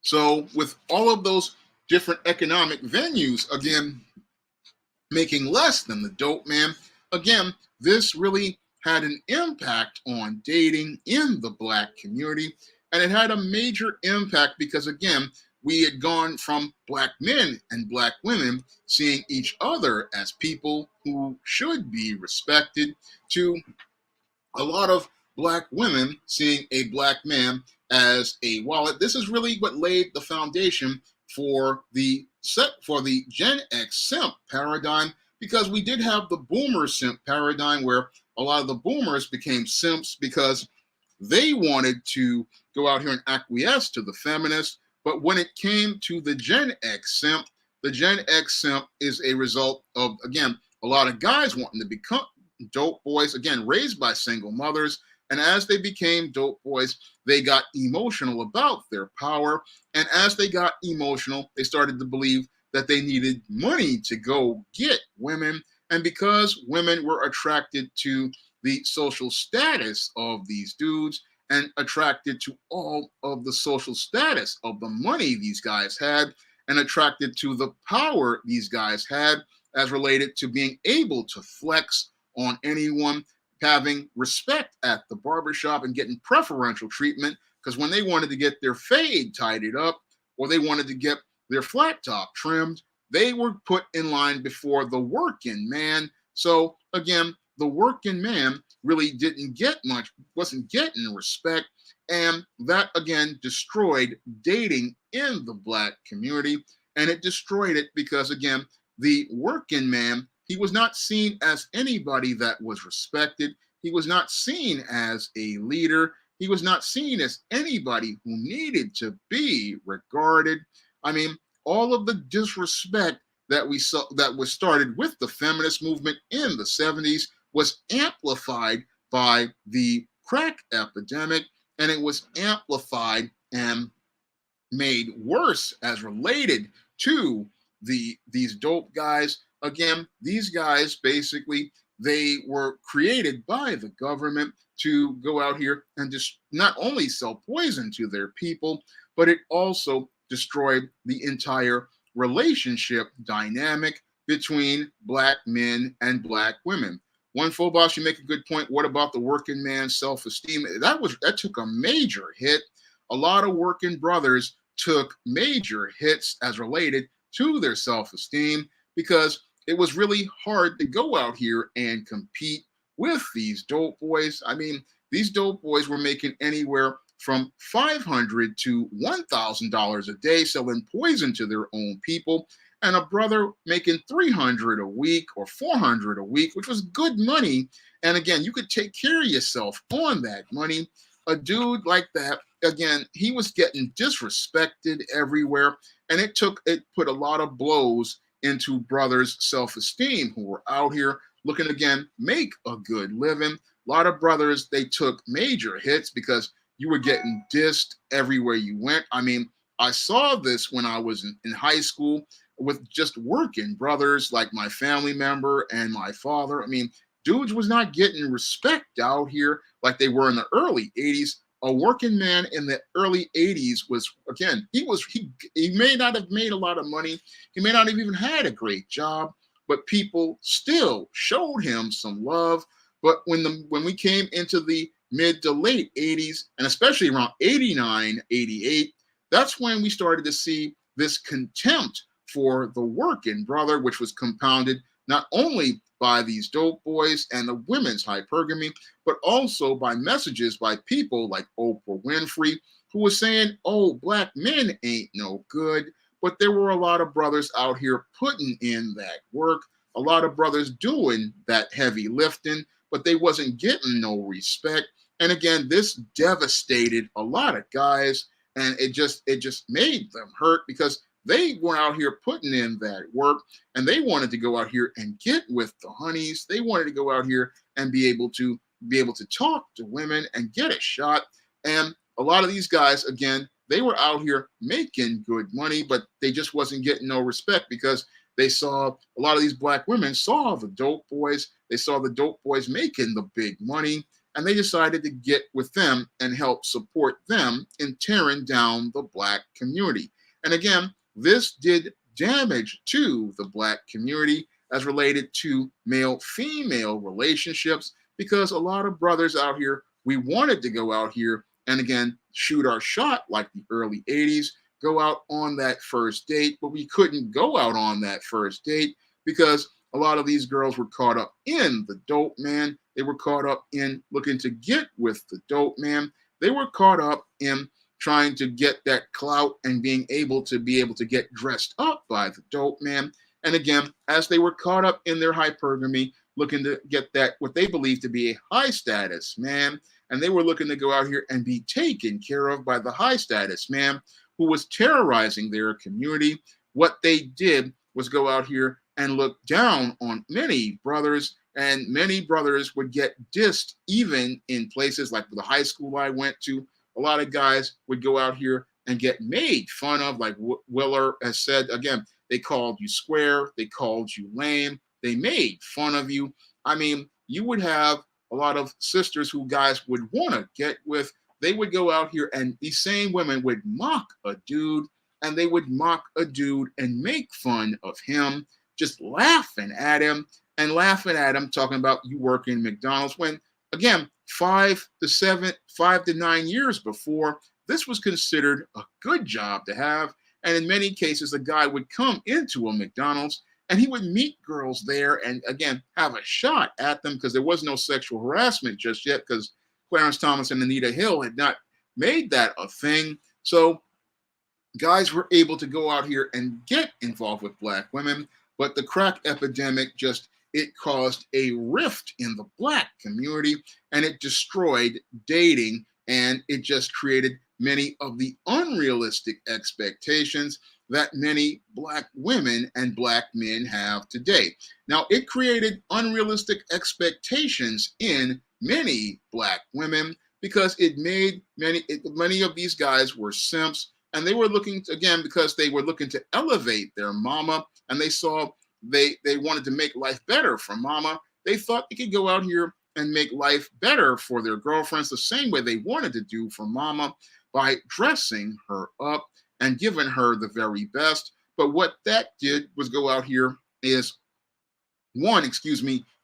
[SPEAKER 1] So with all of those different economic venues, again, making less than the dope man, again, this really had an impact on dating in the Black community. And it had a major impact because, again, we had gone from Black men and Black women seeing each other as people who should be respected to a lot of Black women seeing a Black man as a wallet. This is really what laid the foundation for the Gen X simp paradigm, because we did have the boomer simp paradigm where a lot of the boomers became simps because they wanted to go out here and acquiesce to the feminists. But when it came to the Gen X simp, the Gen X simp is a result of, again, a lot of guys wanting to become dope boys, again, raised by single mothers. And as they became dope boys, they got emotional about their power. And as they got emotional, they started to believe that they needed money to go get women. And because women were attracted to the social status of these dudes and attracted to all of the social status of the money these guys had and attracted to the power these guys had as related to being able to flex on anyone, having respect at the barbershop and getting preferential treatment because when they wanted to get their fade tidied up or they wanted to get their flat top trimmed, they were put in line before the working man. So again, the working man really didn't get much, wasn't getting respect. And that again destroyed dating in the Black community. And it destroyed it because, again, the working man, he was not seen as anybody that was respected. He was not seen as a leader. He was not seen as anybody who needed to be regarded. I mean, all of the disrespect that we saw that was started with the feminist movement in the 70s was amplified by the crack epidemic, and it was amplified and made worse as related to these dope guys. Again, these guys basically they were created by the government to go out here and just not only sell poison to their people, but it also destroyed the entire relationship dynamic between Black men and Black women. One Phobos, you make a good point. What about the working man's self-esteem? That took a major hit. A lot of working brothers took major hits as related to their self-esteem because it was really hard to go out here and compete with these dope boys. I mean, these dope boys were making anywhere from $500 to $1,000 a day selling poison to their own people, and a brother making $300 a week or $400 a week, which was good money. And again, you could take care of yourself on that money. A dude like that, again, he was getting disrespected everywhere, and it put a lot of blows into brothers' self-esteem who were out here looking again make a good living. A lot of brothers, they took major hits because you were getting dissed everywhere you went. I mean, I saw this when I was in high school with just working brothers like my family member and my father. I mean, dudes was not getting respect out here like they were in the early 80s. A working man in the early 80s was, again, he may not have made a lot of money. He may not have even had a great job, but people still showed him some love. But when we came into the mid to late 80s, and especially around 89, 88, that's when we started to see this contempt for the working brother, which was compounded not only by these dope boys and the women's hypergamy, but also by messages by people like Oprah Winfrey, who was saying, oh, Black men ain't no good. But there were a lot of brothers out here putting in that work, a lot of brothers doing that heavy lifting, but they wasn't getting no respect. And again, this devastated a lot of guys, and it just made them hurt because they were out here putting in that work, and they wanted to go out here and get with the honeys. They wanted to go out here and be able to talk to women and get a shot. And a lot of these guys, again, they were out here making good money, but they just wasn't getting no respect because they saw a lot of these Black women saw the dope boys. They saw the dope boys making the big money, and they decided to get with them and help support them in tearing down the Black community. And again, this did damage to the Black community as related to male-female relationships because a lot of brothers out here, we wanted to go out here and again, shoot our shot like the early 80s, go out on that first date, but we couldn't go out on that first date because a lot of these girls were caught up in the dope man. They were caught up in looking to get with the dope man. They were caught up in trying to get that clout and being able to get dressed up by the dope man. And again, as they were caught up in their hypergamy, looking to get that what they believed to be a high status man, and they were looking to go out here and be taken care of by the high status man who was terrorizing their community. What they did was go out here and look down on many brothers, and many brothers would get dissed even in places like the high school I went to. A lot of guys would go out here and get made fun of, like Willer has said. Again, they called you square, they called you lame, they made fun of you. I mean, you would have a lot of sisters who guys would want to get with. They would go out here and these same women would mock a dude, and they would mock a dude and make fun of him, just laughing at him, talking about you working McDonald's when again, 5 to 9 years before, this was considered a good job to have. And in many cases, a guy would come into a McDonald's and he would meet girls there and again have a shot at them because there was no sexual harassment just yet because Clarence Thomas and Anita Hill had not made that a thing. So guys were able to go out here and get involved with black women, but the crack epidemic just it caused a rift in the black community and it destroyed dating and it just created many of the unrealistic expectations that many black women and black men have today. Now, it created unrealistic expectations in many black women because it made many of these guys were simps and they were looking to, again because they were looking to elevate their mama and they saw they wanted to make life better for mama. They thought they could go out here and make life better for their girlfriends the same way they wanted to do for mama by dressing her up and giving her the very best. But what that did was go out here is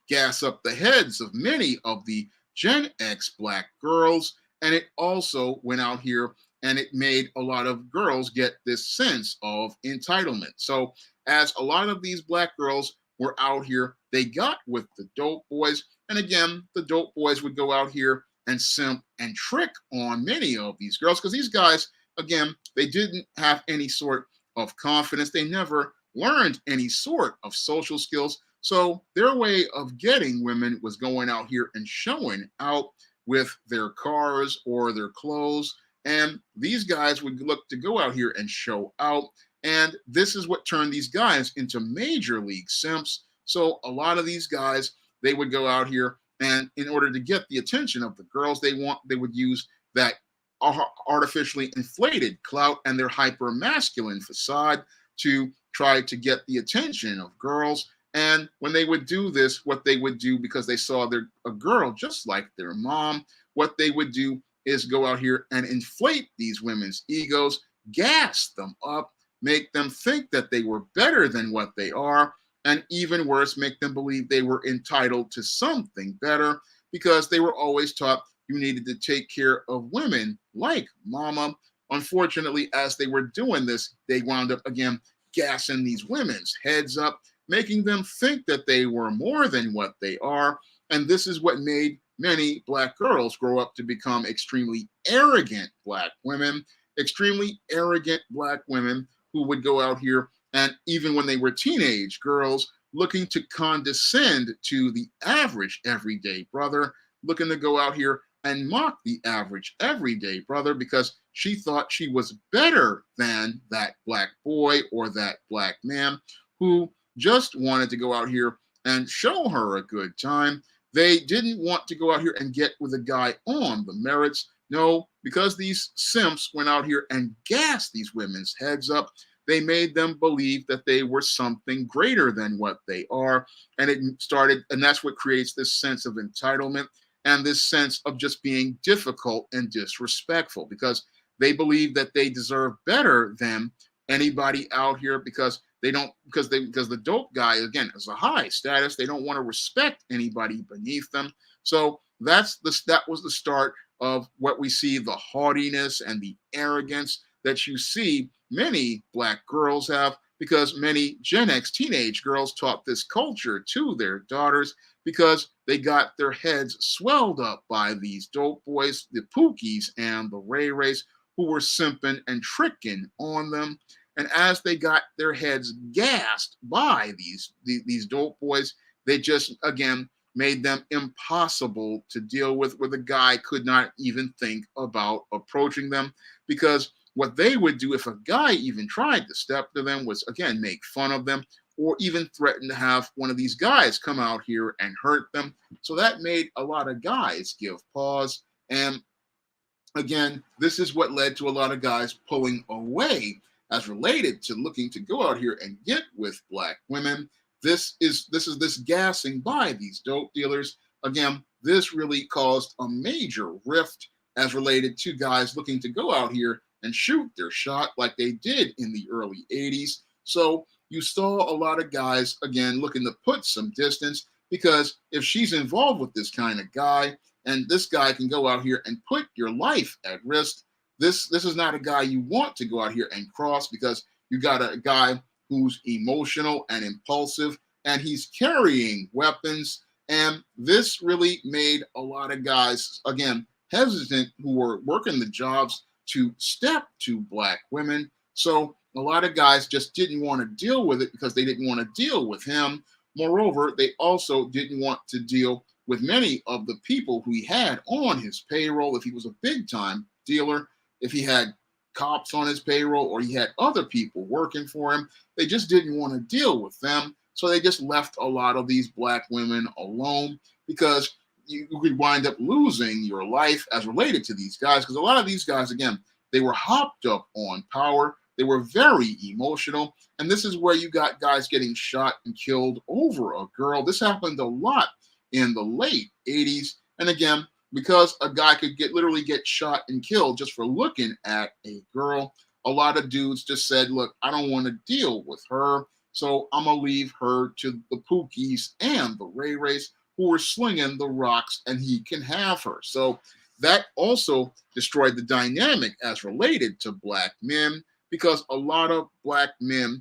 [SPEAKER 1] gas up the heads of many of the Gen X black girls. And it also went out here and it made a lot of girls get this sense of entitlement. So as a lot of these black girls were out here, they got with the dope boys. And again, the dope boys would go out here and simp and trick on many of these girls because these guys, again, they didn't have any sort of confidence. They never learned any sort of social skills. So their way of getting women was going out here and showing out with their cars or their clothes. And these guys would look to go out here and show out. And this is what turned these guys into major league simps. So a lot of these guys, they would go out here and in order to get the attention of the girls they would use that artificially inflated clout and their hyper masculine facade to try to get the attention of girls. And when they would do this, what they would do because they saw a girl just like their mom, what they would do is go out here and inflate these women's egos, gas them up, make them think that they were better than what they are, and even worse, make them believe they were entitled to something better because they were always taught you needed to take care of women like mama. Unfortunately, as they were doing this, they wound up again gassing these women's heads up, making them think that they were more than what they are. And this is what made many black girls grow up to become extremely arrogant black women who would go out here and even when they were teenage girls looking to condescend to the average everyday brother, looking to go out here and mock the average everyday brother because she thought she was better than that black boy or that black man who just wanted to go out here and show her a good time. They didn't want to go out here and get with a guy on the merits. No, because these simps went out here and gassed these women's heads up, they made them believe that they were something greater than what they are. And that's what creates this sense of entitlement and this sense of just being difficult and disrespectful because they believe that they deserve better than anybody out here because the dope guy, again, is a high status. They don't want to respect anybody beneath them. So that was the start of what we see, the haughtiness and the arrogance that you see many black girls have because many Gen X teenage girls taught this culture to their daughters because they got their heads swelled up by these dope boys, the Pookies and the Ray Rays who were simping and tricking on them. And as they got their heads gassed by these dope boys, they just, again, made them impossible to deal with, where the guy could not even think about approaching them. Because what they would do if a guy even tried to step to them was, again, make fun of them or even threaten to have one of these guys come out here and hurt them. So that made a lot of guys give pause. And again, this is what led to a lot of guys pulling away as related to looking to go out here and get with black women. This is this gassing by these dope dealers. Again, this really caused a major rift as related to guys looking to go out here and shoot their shot like they did in the early 80s. So you saw a lot of guys, again, looking to put some distance because if she's involved with this kind of guy, and this guy can go out here and put your life at risk. This is not a guy you want to go out here and cross, because you got a guy who's emotional and impulsive, and he's carrying weapons. And this really made a lot of guys, again, hesitant, who were working the jobs, to step to black women. So a lot of guys just didn't want to deal with it because they didn't want to deal with him. Moreover, they also didn't want to deal with many of the people who he had on his payroll. If he was a big time dealer, if he had cops on his payroll, or he had other people working for him, they just didn't want to deal with them. So they just left a lot of these black women alone, because you could wind up losing your life as related to these guys. Because a lot of these guys, again, they were hopped up on power. They were very emotional. And this is where you got guys getting shot and killed over a girl. This happened a lot in the late 80s. And again, because a guy could literally get shot and killed just for looking at a girl, a lot of dudes just said, look, I don't want to deal with her, so I'm going to leave her to the Pookies and the Ray Rays, who were slinging the rocks, and he can have her. So that also destroyed the dynamic as related to black men, because a lot of black men,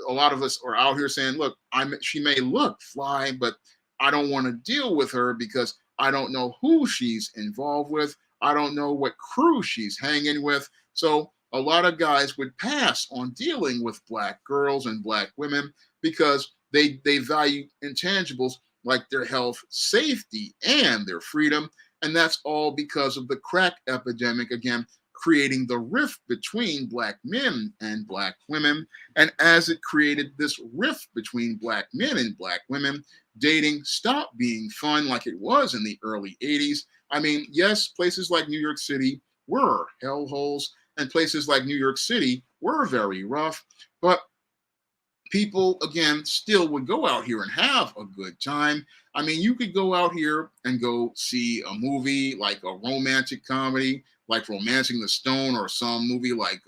[SPEAKER 1] a lot of us are out here saying, look, she may look fly, but I don't want to deal with her because I don't know who she's involved with. I don't know what crew she's hanging with. So a lot of guys would pass on dealing with black girls and black women, because they value intangibles like their health, safety, and their freedom. And that's all because of the crack epidemic, again, creating the rift between black men and black women. And as it created this rift between black men and black women, dating stopped being fun like it was in the early 80s. I mean, yes, places like New York City were hellholes, and places like New York City were very rough, but people, again, still would go out here and have a good time. I mean, you could go out here and go see a movie like a romantic comedy, like Romancing the Stone, or some movie like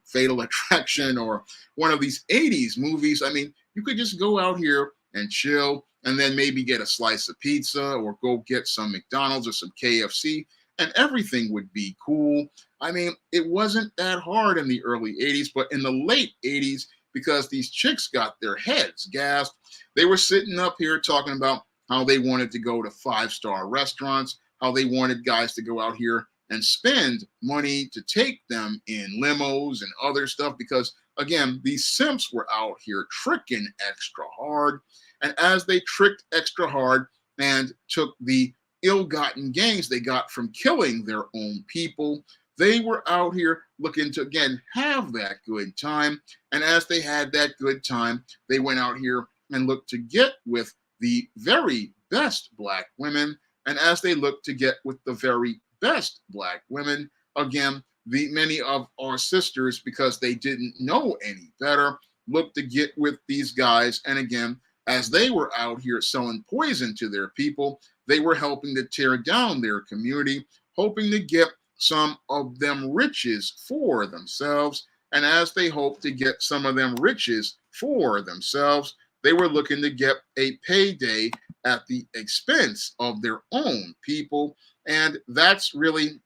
[SPEAKER 1] Fatal Attraction, or one of these 80s movies. I mean, you could just go out here and chill, and then maybe get a slice of pizza, or go get some McDonald's or some KFC, and everything would be cool. I mean, it wasn't that hard in the early 80s, but in the late 80s, because these chicks got their heads gassed, they were sitting up here talking about how they wanted to go to 5-star restaurants, how they wanted guys to go out here and spend money to take them in limos and other stuff, because, again, these simps were out here tricking extra hard. And as they tricked extra hard and took the ill-gotten gains they got from killing their own people, they were out here looking to, again, have that good time. And as they had that good time, they went out here and looked to get with the very best black women. And as they looked to get with the very best black women, again, many of our sisters, because they didn't know any better, looked to get with these guys. And again, as they were out here selling poison to their people, they were helping to tear down their community, hoping to get some of them riches for themselves. And as they hoped to get some of them riches for themselves, they were looking to get a payday at the expense of their own people. And that's really,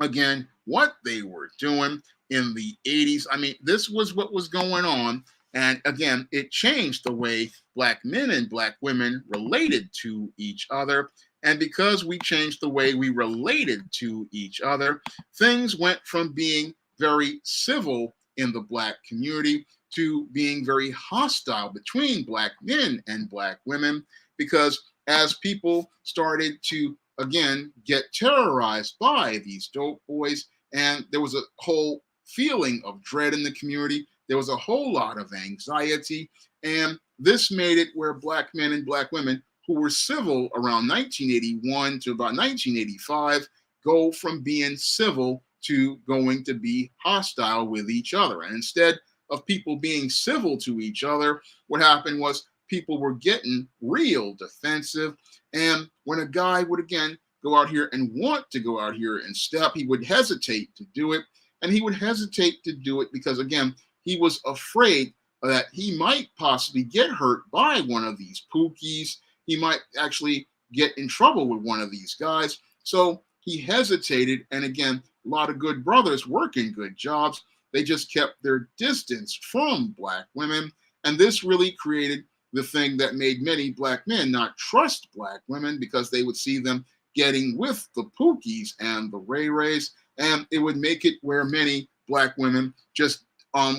[SPEAKER 1] again, what they were doing in the 80s. I mean, this was what was going on. And again, it changed the way black men and black women related to each other. And because we changed the way we related to each other, things went from being very civil in the black community to being very hostile between black men and black women. Because as people started to, again, get terrorized by these dope boys, and there was a whole feeling of dread in the community, there was a whole lot of anxiety, and this made it where black men and black women who were civil around 1981 to about 1985 go from being civil to going to be hostile with each other. And instead of people being civil to each other, what happened was people were getting real defensive. And when a guy would, again, go out here and want to go out here and step, he would hesitate to do it. And he would hesitate to do it because, again, he was afraid that he might possibly get hurt by one of these pookies. He might actually get in trouble with one of these guys. So he hesitated. And again, a lot of good brothers working good jobs. They just kept their distance from black women. And this really created the thing that made many black men not trust black women, because they would see them getting with the Pookies and the Ray Rays. And it would make it where many black women just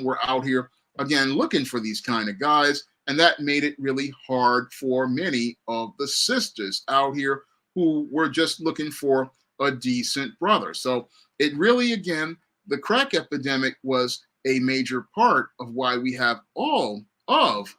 [SPEAKER 1] were out here, again, looking for these kind of guys. And that made it really hard for many of the sisters out here who were just looking for a decent brother. So it really, again, the crack epidemic was a major part of why we have all of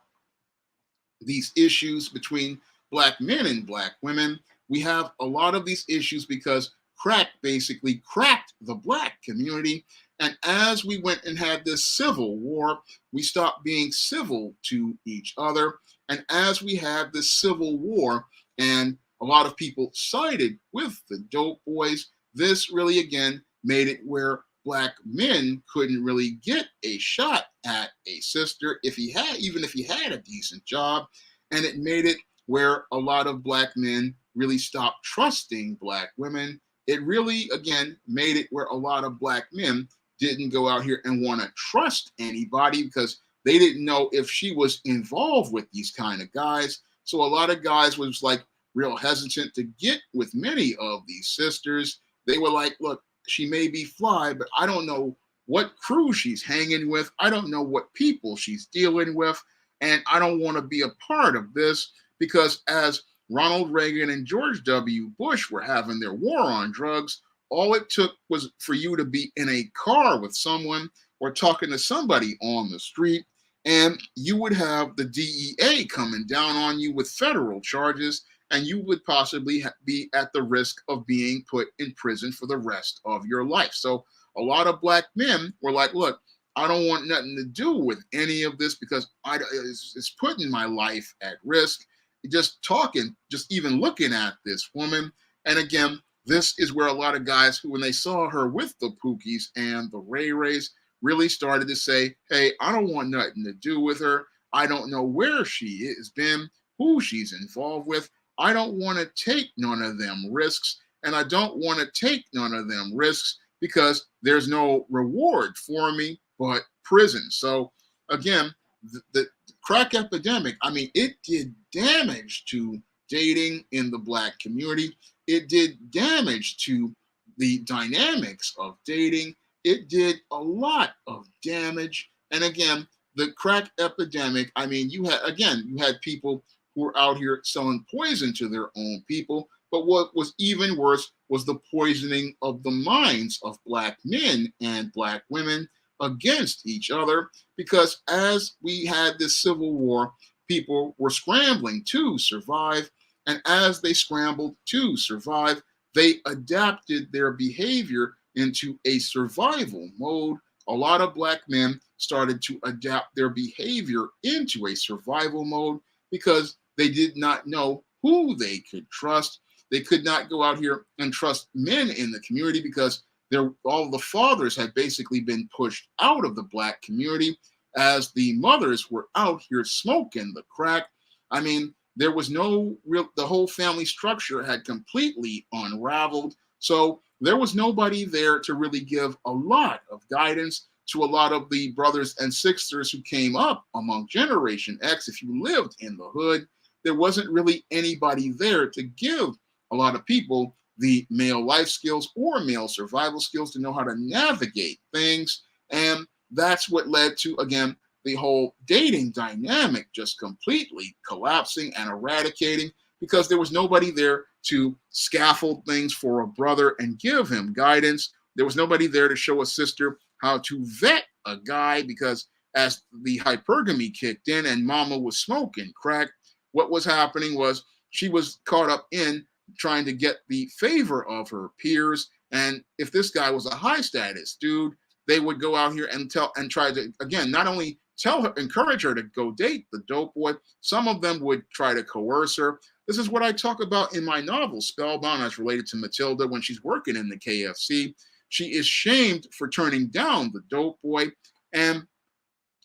[SPEAKER 1] these issues between black men and black women. We have a lot of these issues because crack basically cracked the black community. And as we went and had this civil war, we stopped being civil to each other. And as we had this civil war and a lot of people sided with the dope boys, this really, again, made it where black men couldn't really get a shot at a sister even if he had a decent job. And it made it where a lot of black men really stopped trusting black women. It really, again, made it where a lot of black men didn't go out here and want to trust anybody because they didn't know if she was involved with these kind of guys. So a lot of guys was like real hesitant to get with many of these sisters. They were like, look, she may be fly, but I don't know what crew she's hanging with. I don't know what people she's dealing with. And I don't want to be a part of this, because as Ronald Reagan and George W. Bush were having their war on drugs, all it took was for you to be in a car with someone or talking to somebody on the street, and you would have the DEA coming down on you with federal charges, and you would possibly be at the risk of being put in prison for the rest of your life. So a lot of black men were like, look, I don't want nothing to do with any of this because it's putting my life at risk. Just talking, just even looking at this woman. And again, this is where a lot of guys who, when they saw her with the Pookies and the Ray Rays, really started to say, hey, I don't want nothing to do with her. I don't know where she has been, who she's involved with. I don't want to take none of them risks. And I don't want to take none of them risks because there's no reward for me but prison. So again, the crack epidemic, I mean, it did damage to dating in the black community. It did damage to the dynamics of dating. It did a lot of damage. And again, the crack epidemic, I mean, you had people who were out here selling poison to their own people. But what was even worse was the poisoning of the minds of black men and black women against each other, because as we had this civil war, people were scrambling to survive. And as they scrambled to survive, they adapted their behavior into a survival mode. A lot of black men started to adapt their behavior into a survival mode because they did not know who they could trust. They could not go out here and trust men in the community because all the fathers had basically been pushed out of the black community as the mothers were out here smoking the crack. I mean, there was no real, the whole family structure had completely unraveled. So there was nobody there to really give a lot of guidance to a lot of the brothers and sisters who came up among Generation X. If you lived in the hood, there wasn't really anybody there to give a lot of people the male life skills or male survival skills to know how to navigate things. And that's what led to, again, the whole dating dynamic just completely collapsing and eradicating, because there was nobody there to scaffold things for a brother and give him guidance. There was nobody there to show a sister how to vet a guy, because as the hypergamy kicked in and mama was smoking crack, what was happening was she was caught up in trying to get the favor of her peers. And if this guy was a high status dude, they would go out here and try to, again, not only tell her, encourage her to go date the dope boy, some of them would try to coerce her. This is what I talk about in my novel, Spellbound, as related to Matilda when she's working in the KFC. She is shamed for turning down the dope boy. And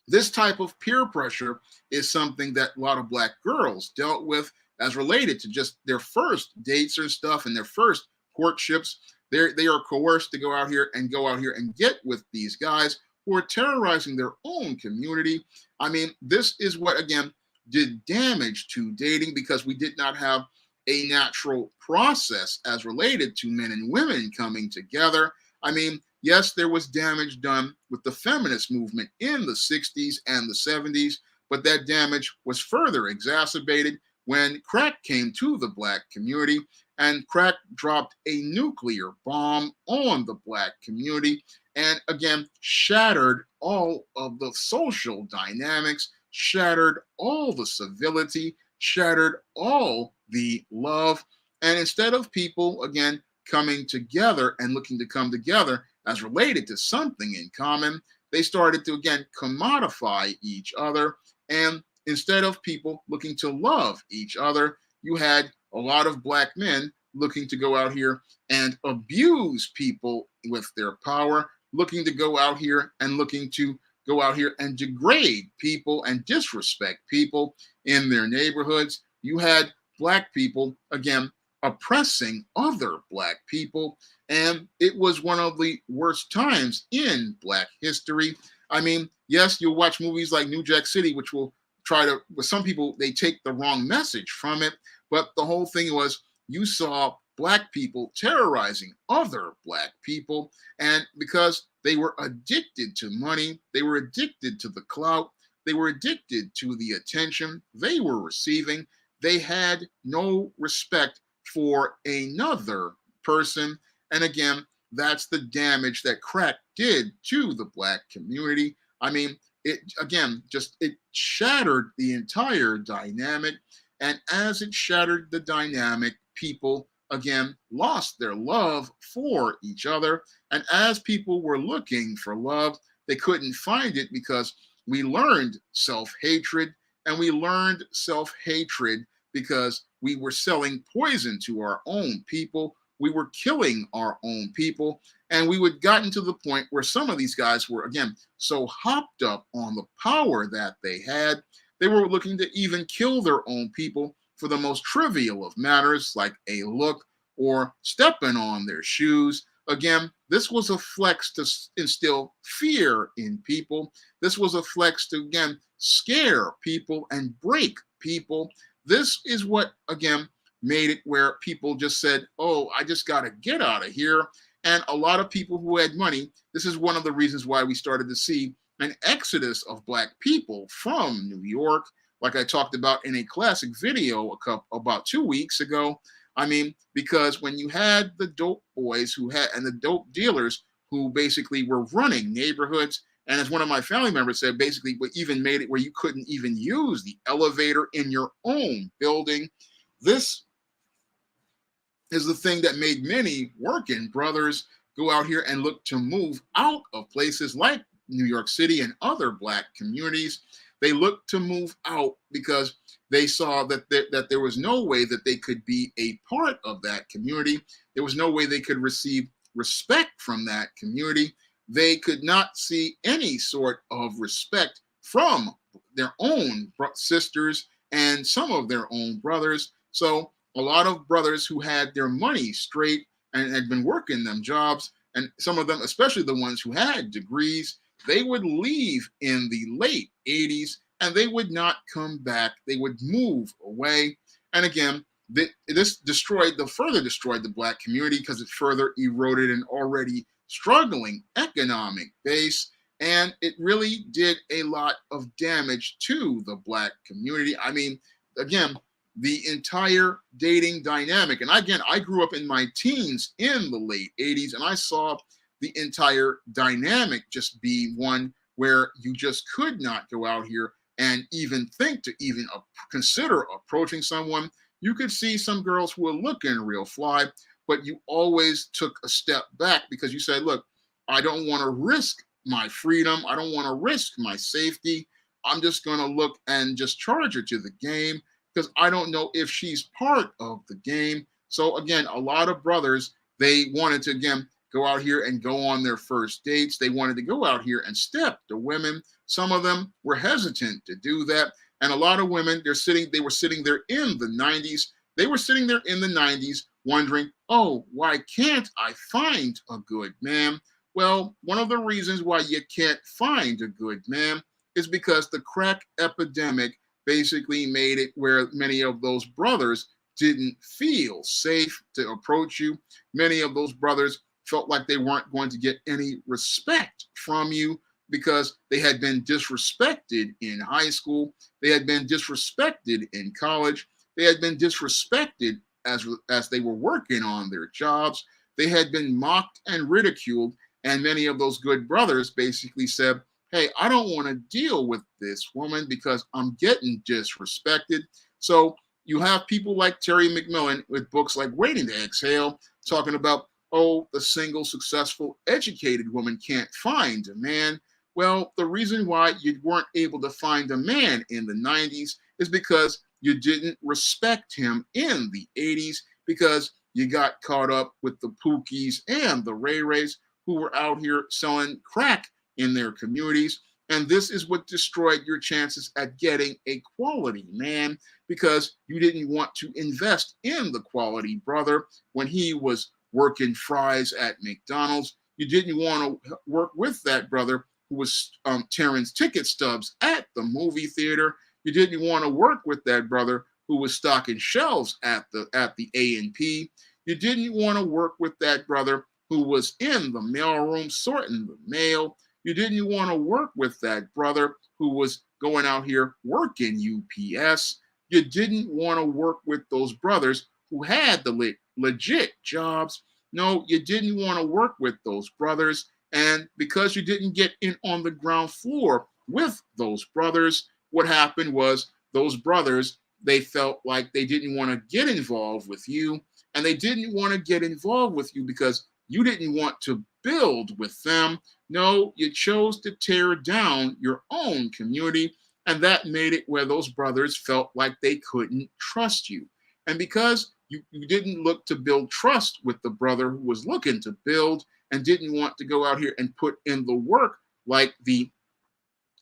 [SPEAKER 1] this type of peer pressure is something that a lot of black girls dealt with, as related to just their first dates and stuff and their first courtships. They are coerced to go out here and get with these guys who are terrorizing their own community. I mean, this is what again did damage to dating because we did not have a natural process as related to men and women coming together. I mean, yes, there was damage done with the feminist movement in the 60s and the 70s, but that damage was further exacerbated when crack came to the Black community, and crack dropped a nuclear bomb on the Black community and again shattered all of the social dynamics, shattered all the civility, shattered all the love. And instead of people again coming together and looking to come together as related to something in common, they started to again commodify each other. And instead of people looking to love each other, you had a lot of Black men looking to go out here and abuse people with their power, looking to go out here and looking to go out here and degrade people and disrespect people in their neighborhoods. You had Black people, again, oppressing other Black people. And it was one of the worst times in Black history. I mean, yes, you'll watch movies like New Jack City, which will try to, with some people, they take the wrong message from it. But the whole thing was you saw Black people terrorizing other Black people. And because they were addicted to money, they were addicted to the clout, they were addicted to the attention they were receiving, they had no respect for another person. And again, that's the damage that crack did to the Black community. I mean, it again, it shattered the entire dynamic. And as it shattered the dynamic, people again lost their love for each other. And as people were looking for love, they couldn't find it because we learned self-hatred, and we learned self-hatred because we were selling poison to our own people. We were killing our own people. And we had gotten to the point where some of these guys were, again, so hopped up on the power that they had, they were looking to even kill their own people for the most trivial of matters, like a look or stepping on their shoes. Again, this was a flex to instill fear in people. This was a flex to, again, scare people and break people. This is what, again, made it where people just said, oh, I just got to get out of here. And a lot of people who had money, this is one of the reasons why we started to see an exodus of Black people from New York, like I talked about in a classic video about 2 weeks ago. I mean, because when you had the dope boys and the dope dealers who basically were running neighborhoods, and as one of my family members said, basically what even made it where you couldn't even use the elevator in your own building. This is the thing that made many working brothers go out here and look to move out of places like New York City and other Black communities. They looked to move out because they saw that there was no way that they could be a part of that community. There was no way they could receive respect from that community. They could not see any sort of respect from their own sisters and some of their own brothers. So a lot of brothers who had their money straight and had been working them jobs, and some of them, especially the ones who had degrees, they would leave in the late 80s and they would not come back. They would move away. And again, this further destroyed the Black community because it further eroded an already struggling economic base. And it really did a lot of damage to the Black community. I mean, again, the entire dating dynamic. And again, I grew up in my teens in the late 80s, and I saw the entire dynamic just be one where you just could not go out here and even think to even consider approaching someone. You could see some girls who were looking real fly, but you always took a step back because you said, look, I don't want to risk my freedom. I don't want to risk my safety. I'm just going to look and just charge her to the game because I don't know if she's part of the game. So again, a lot of brothers, they wanted to, again, go out here and go on their first dates. They wanted to go out here and step to women. Some of them were hesitant to do that. And a lot of women, they were sitting there in the 90s. They were sitting there in the 90s wondering, oh, why can't I find a good man? Well, one of the reasons why you can't find a good man is because the crack epidemic basically made it where many of those brothers didn't feel safe to approach you. Many of those brothers felt like they weren't going to get any respect from you because they had been disrespected in high school, they had been disrespected in college, they had been disrespected as they were working on their jobs, they had been mocked and ridiculed, and many of those good brothers basically said, hey, I don't want to deal with this woman because I'm getting disrespected. So you have people like Terry McMillan with books like Waiting to Exhale talking about, oh, the single, successful, educated woman can't find a man. Well, the reason why you weren't able to find a man in the 90s is because you didn't respect him in the 80s because you got caught up with the Pookies and the Ray Rays who were out here selling crack in their communities. And this is what destroyed your chances at getting a quality man because you didn't want to invest in the quality brother when he was working fries at McDonald's. You didn't want to work with that brother who was tearing ticket stubs at the movie theater. You didn't want to work with that brother who was stocking shelves at the A&P. You didn't want to work with that brother who was in the mailroom sorting the mail. You didn't want to work with that brother who was going out here working UPS. You didn't want to work with those brothers who had the legit jobs. No, you didn't want to work with those brothers. And because you didn't get in on the ground floor with those brothers, what happened was those brothers, they felt like they didn't want to get involved with you. And they didn't want to get involved with you because you didn't want to build with them. No, you chose to tear down your own community. And that made it where those brothers felt like they couldn't trust you. And because you didn't look to build trust with the brother who was looking to build and didn't want to go out here and put in the work like the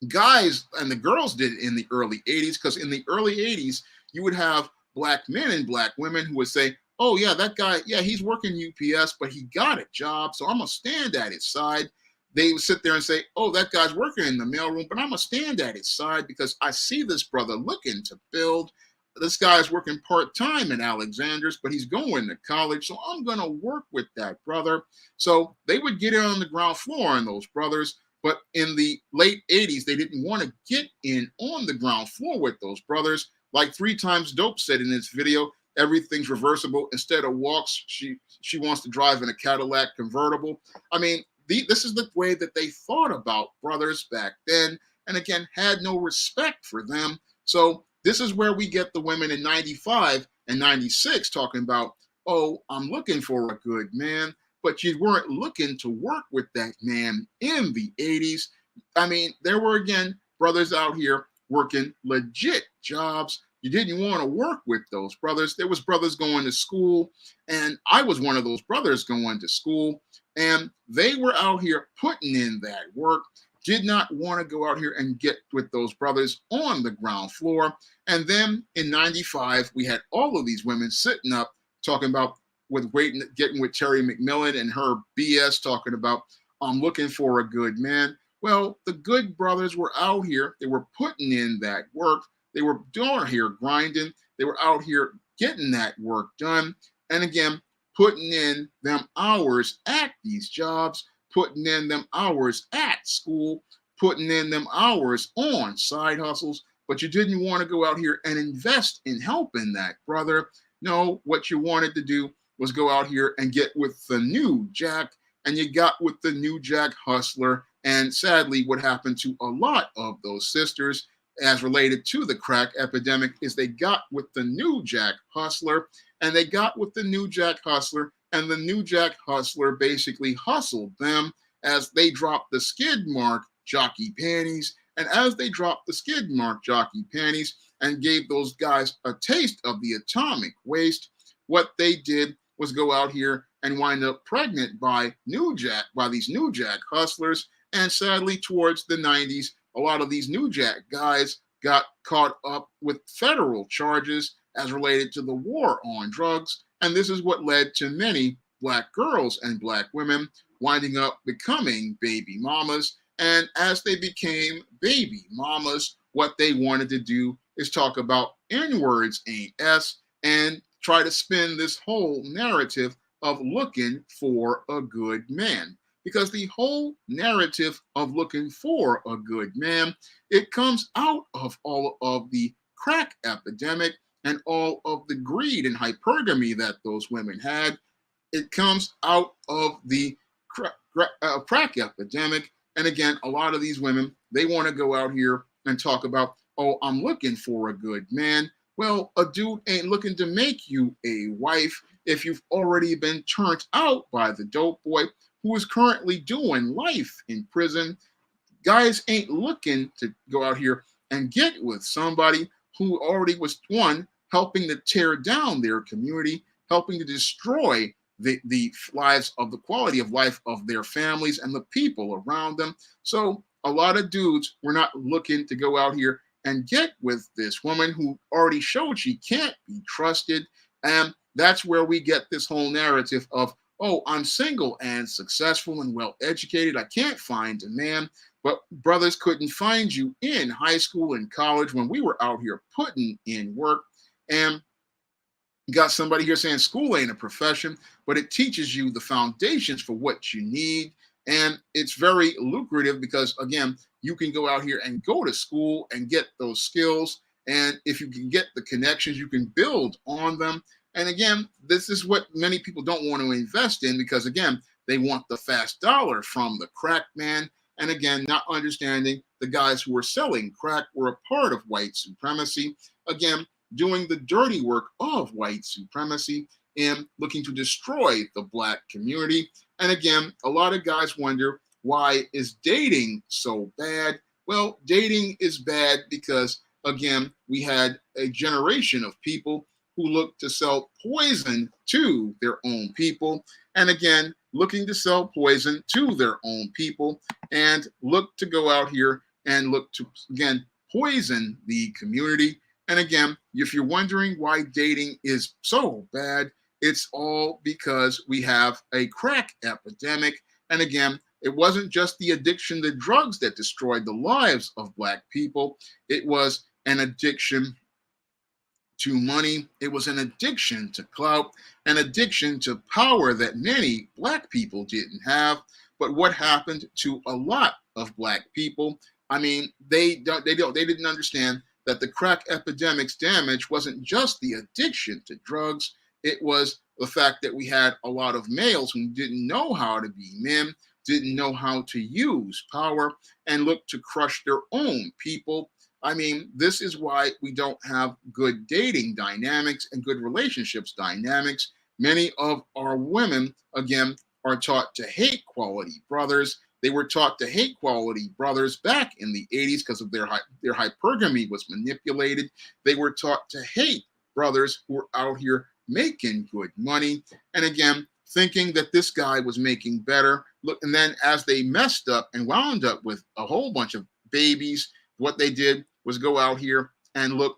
[SPEAKER 1] guys and the girls did in the early 80s, because in the early 80s, you would have black men and black women who would say, oh, yeah, that guy, yeah, he's working UPS, but he got a job, so I'm going to stand at his side. They would sit there and say, oh, that guy's working in the mailroom, but I'm going to stand at his side because I see this brother looking to build. This guy's working part-time in Alexander's, but he's going to college, so I'm going to work with that brother. So they would get in on the ground floor on those brothers, but in the late 80s, they didn't want to get in on the ground floor with those brothers. Like 3 Times Dope said in this video, everything's reversible. Instead of walks, she wants to drive in a Cadillac convertible. I mean, this is the way that they thought about brothers back then, and again, had no respect for them. So this is where we get the women in 95 and 96 talking about, oh, I'm looking for a good man, but you weren't looking to work with that man in the 80s. I mean, there were, again, brothers out here working legit jobs. You didn't want to work with those brothers. There was brothers going to school, and I was one of those brothers going to school, and they were out here putting in that work, did not want to go out here and get with those brothers on the ground floor. And then in 95, we had all of these women sitting up talking about getting with Terry McMillan and her BS talking about, I'm looking for a good man. Well, the good brothers were out here. They were putting in that work. They were down here grinding. They were out here getting that work done. And again, putting in them hours at these jobs, putting in them hours at school, putting in them hours on side hustles. But you didn't want to go out here and invest in helping that brother. No, what you wanted to do was go out here and get with the new Jack, and you got with the new Jack hustler. And sadly, what happened to a lot of those sisters as related to the crack epidemic is they got with the new Jack hustler, and they got with the new Jack hustler, and the new Jack hustler basically hustled them as they dropped the skid mark jockey panties. And as they dropped the skid mark jockey panties and gave those guys a taste of the atomic waste, what they did was go out here and wind up pregnant by these new Jack hustlers. And sadly, towards the 90s, a lot of these new Jack guys got caught up with federal charges as related to the war on drugs. And this is what led to many Black girls and Black women winding up becoming baby mamas. And as they became baby mamas, what they wanted to do is talk about N words ain't S and try to spin this whole narrative of looking for a good man. Because the whole narrative of looking for a good man, it comes out of all of the crack epidemic and all of the greed and hypergamy that those women had. It comes out of the crack epidemic. And again, a lot of these women, they want to go out here and talk about, oh, I'm looking for a good man. Well, a dude ain't looking to make you a wife if you've already been turned out by the dope boy who is currently doing life in prison. Guys ain't looking to go out here and get with somebody who already was one helping to tear down their community, helping to destroy the lives of the quality of life of their families and the people around them. So a lot of dudes were not looking to go out here and get with this woman who already showed she can't be trusted. And that's where we get this whole narrative of, oh, I'm single and successful and well educated. I can't find a man. But brothers couldn't find you in high school and college when we were out here putting in work. And you got somebody here saying school ain't a profession, but it teaches you the foundations for what you need. And it's very lucrative because, again, you can go out here and go to school and get those skills. And if you can get the connections, you can build on them. And again, this is what many people don't want to invest in because, again, they want the fast dollar from the crack man. And again, not understanding the guys who were selling crack were a part of white supremacy. Again, doing the dirty work of white supremacy and looking to destroy the Black community. And again, a lot of guys wonder, why is dating so bad? Well, dating is bad because, again, we had a generation of people who looked to sell poison to their own people. And again, looking to sell poison to their own people and look to go out here and look to, again, poison the community. And again, if you're wondering why dating is so bad, it's all because we have a crack epidemic. And again, it wasn't just the addiction to drugs that destroyed the lives of Black people. It was an addiction to money. It was an addiction to clout, an addiction to power that many Black people didn't have. But what happened to a lot of Black people? I mean, they didn't understand that the crack epidemic's damage wasn't just the addiction to drugs. It was the fact that we had a lot of males who didn't know how to be men, didn't know how to use power, and looked to crush their own people. I mean, this is why we don't have good dating dynamics and good relationships dynamics. Many of our women, again, are taught to hate quality brothers. They were taught to hate quality brothers back in the 80s because of their hypergamy was manipulated. They were taught to hate brothers who were out here making good money. And again, thinking that this guy was making better. Look, and then as they messed up and wound up with a whole bunch of babies, what they did was go out here and look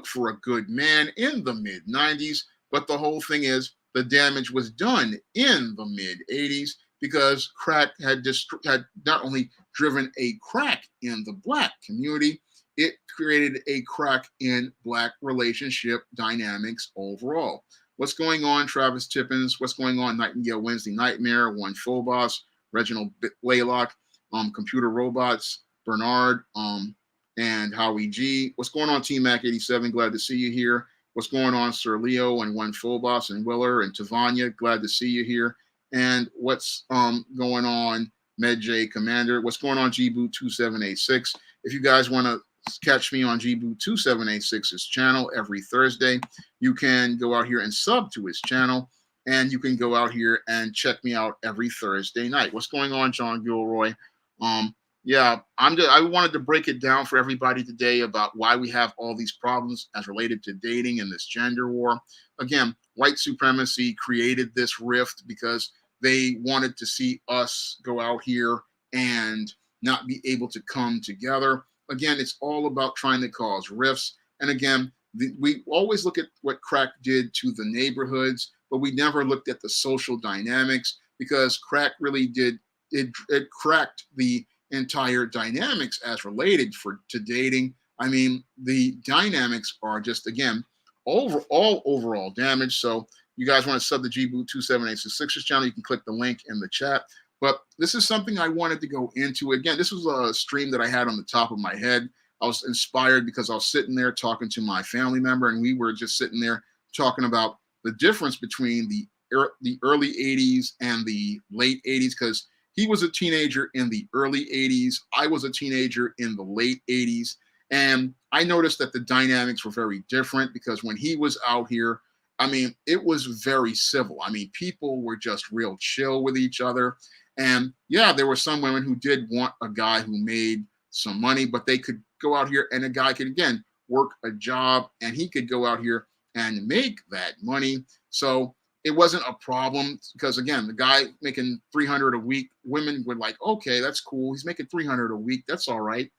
[SPEAKER 1] for a good man in the mid 90s. But the whole thing is the damage was done in the mid 80s because crack had not only driven a crack in the Black community, it created a crack in Black relationship dynamics overall. What's going on, Travis Tippins? What's going on, Nightingale Wednesday Nightmare, One Phobos, Reginald Blaylock, Computer Robots, Bernard, and Howie G. What's going on, Team Mac 87? Glad to see you here. What's going on, Sir Leo and One Phobos and Willer and Tavanya? Glad to see you here. And what's going on, MedJ Commander? What's going on, GBoot 2786? If you guys want to catch me on GBoot 2786's channel every Thursday, you can go out here and sub to his channel, and you can go out here and check me out every Thursday night. What's going on, John Gilroy? Yeah, I wanted to break it down for everybody today about why we have all these problems as related to dating and this gender war. Again, white supremacy created this rift because they wanted to see us go out here and not be able to come together. again, it's all about trying to cause rifts. And again, we always look at what crack did to the neighborhoods, but we never looked at the social dynamics, because crack really did it cracked the entire dynamics as related to dating. I mean, the dynamics are just, again, overall damage. So you guys want to sub the gboot27866 channel, you can click the link in the chat. But this is something I wanted to go into. Again, this was a stream that I had on the top of my head. I was inspired because I was sitting there talking to my family member, and we were just sitting there talking about the difference between the early 80s and the late 80s, because he was a teenager in the early 80s. I was a teenager in the late 80s. And I noticed that the dynamics were very different, because when he was out here, I mean, it was very civil. I mean, people were just real chill with each other. And yeah, there were some women who did want a guy who made some money, but they could go out here and a guy could, again, work a job and he could go out here and make that money. So it wasn't a problem, because again, the guy making 300 a week, women were like, okay, that's cool. He's making 300 a week. That's all right.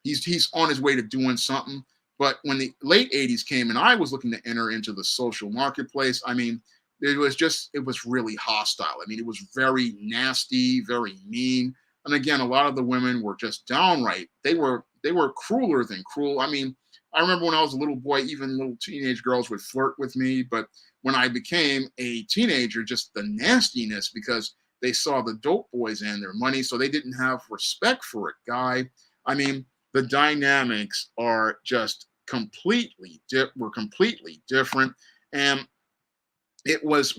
[SPEAKER 1] He's on his way to doing something. But when the late 80s came and I was looking to enter into the social marketplace, I mean, it was really hostile. I mean, it was very nasty, very mean. And again, a lot of the women were just downright, they were crueler than cruel. I mean, I remember when I was a little boy, even little teenage girls would flirt with me. But when I became a teenager, just the nastiness, because they saw the dope boys and their money, so they didn't have respect for a guy. I mean, the dynamics are just completely different. And it was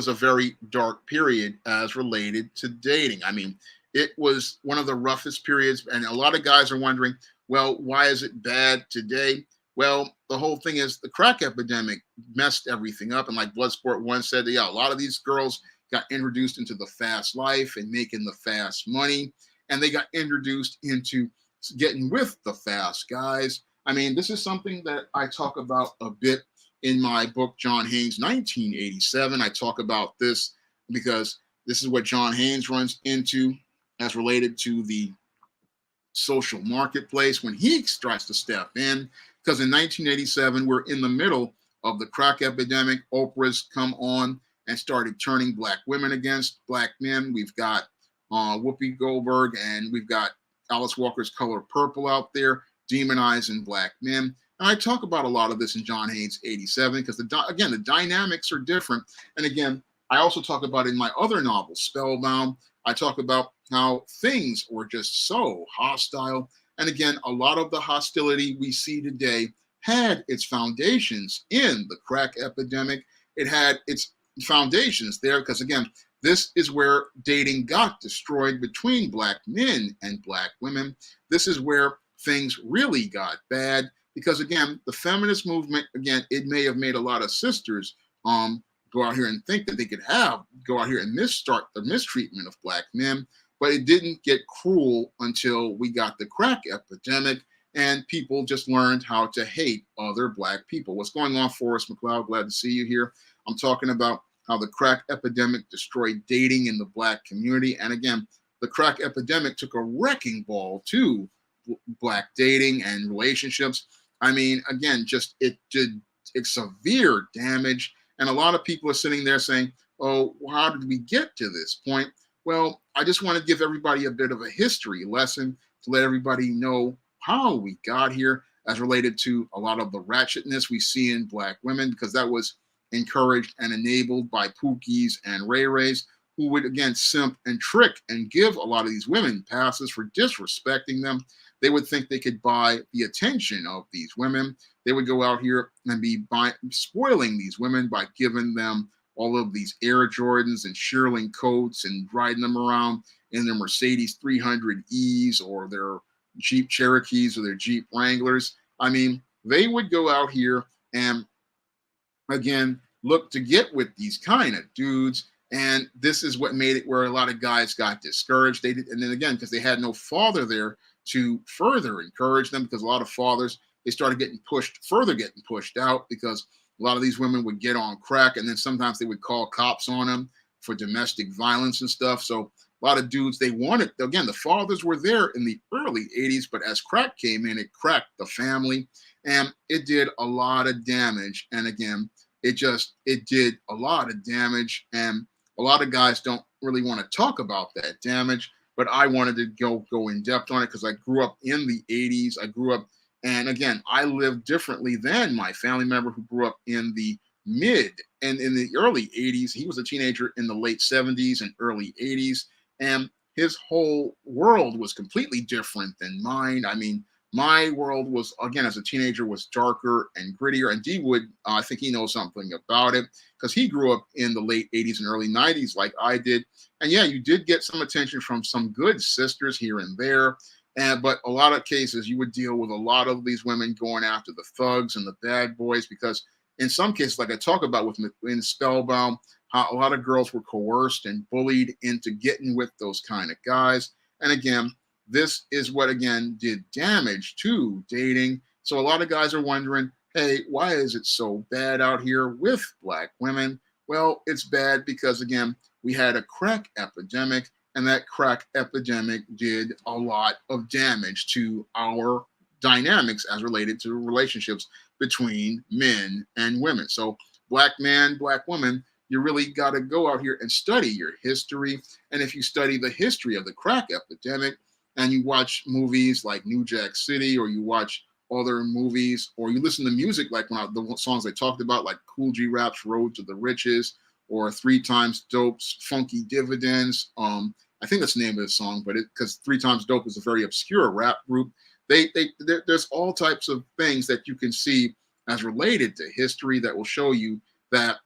[SPEAKER 1] a very dark period as related to dating. I mean, it was one of the roughest periods, and a lot of guys are wondering, well, why is it bad today? Well, the whole thing is the crack epidemic messed everything up. And like Bloodsport 1 said, yeah, a lot of these girls got introduced into the fast life and making the fast money, and they got introduced into getting with the fast guys. I mean, this is something that I talk about a bit in my book, John Haynes, 1987. I talk about this because this is what John Haynes runs into as related to the social marketplace when he tries to step in. Because in 1987, we're in the middle of the crack epidemic. Oprah's come on and started turning black women against black men. We've got Whoopi Goldberg, and we've got Alice Walker's Color Purple out there demonizing black men. And I talk about a lot of this in John Haynes 87, because again, the dynamics are different. And again, I also talk about in my other novel, Spellbound, I talk about how things were just so hostile. And again, a lot of the hostility we see today had its foundations in the crack epidemic. It had its foundations there because, again, this is where dating got destroyed between black men and black women. This is where things really got bad because, again, the feminist movement, again, it may have made a lot of sisters go out here and think that they could go out here and start the mistreatment of black men. But it didn't get cruel until we got the crack epidemic and people just learned how to hate other black people. What's going on, Forrest McLeod? Glad to see you here. I'm talking about how the crack epidemic destroyed dating in the black community. And again, the crack epidemic took a wrecking ball to black dating and relationships. I mean, again, it did severe damage. And a lot of people are sitting there saying, oh, how did we get to this point? Well, I just want to give everybody a bit of a history lesson to let everybody know how we got here as related to a lot of the ratchetness we see in black women, because that was encouraged and enabled by Pookies and Ray Rays, who would, again, simp and trick and give a lot of these women passes for disrespecting them. They would think they could buy the attention of these women. They would go out here and be spoiling these women by giving them all of these Air Jordans and shearling coats and riding them around in their Mercedes 300Es or their Jeep Cherokees or their Jeep Wranglers. I mean, they would go out here and, again, look to get with these kind of dudes. And this is what made it where a lot of guys got discouraged. And then again, because they had no father there to further encourage them, because a lot of fathers, they started getting pushed out because a lot of these women would get on crack, and then sometimes they would call cops on them for domestic violence and stuff. So a lot of dudes, they wanted, again, the fathers were there in the early 80s, but as crack came in, it cracked the family and it did a lot of damage. And again, it did a lot of damage. And a lot of guys don't really want to talk about that damage, but I wanted to go in depth on it because I grew up in the 80s. I grew up, and again, I lived differently than my family member who grew up in the mid and in the early 80s. He was a teenager in the late 70s and early 80s, and his whole world was completely different than mine. I mean, my world was, again, as a teenager, was darker and grittier. And D Wood, I think he knows something about it because he grew up in the late 80s and early 90s like I did. And yeah, you did get some attention from some good sisters here and there. But a lot of cases, you would deal with a lot of these women going after the thugs and the bad boys because in some cases, like I talk about in Spellbound, how a lot of girls were coerced and bullied into getting with those kind of guys. And again, this is what, again, did damage to dating. So a lot of guys are wondering, hey, why is it so bad out here with Black women? Well, it's bad because, again, we had a crack epidemic, and that crack epidemic did a lot of damage to our dynamics as related to relationships between men and women. So Black man, Black woman, you really got to go out here and study your history. And if you study the history of the crack epidemic and you watch movies like New Jack City, or you watch other movies, or you listen to music like the songs I talked about, like Cool G Rap's Road to the Riches, or 3 Times Dope's Funky Dividends. I think that's the name of the song, but because 3 Times Dope is a very obscure rap group. There's all types of things that you can see as related to history that will show you that,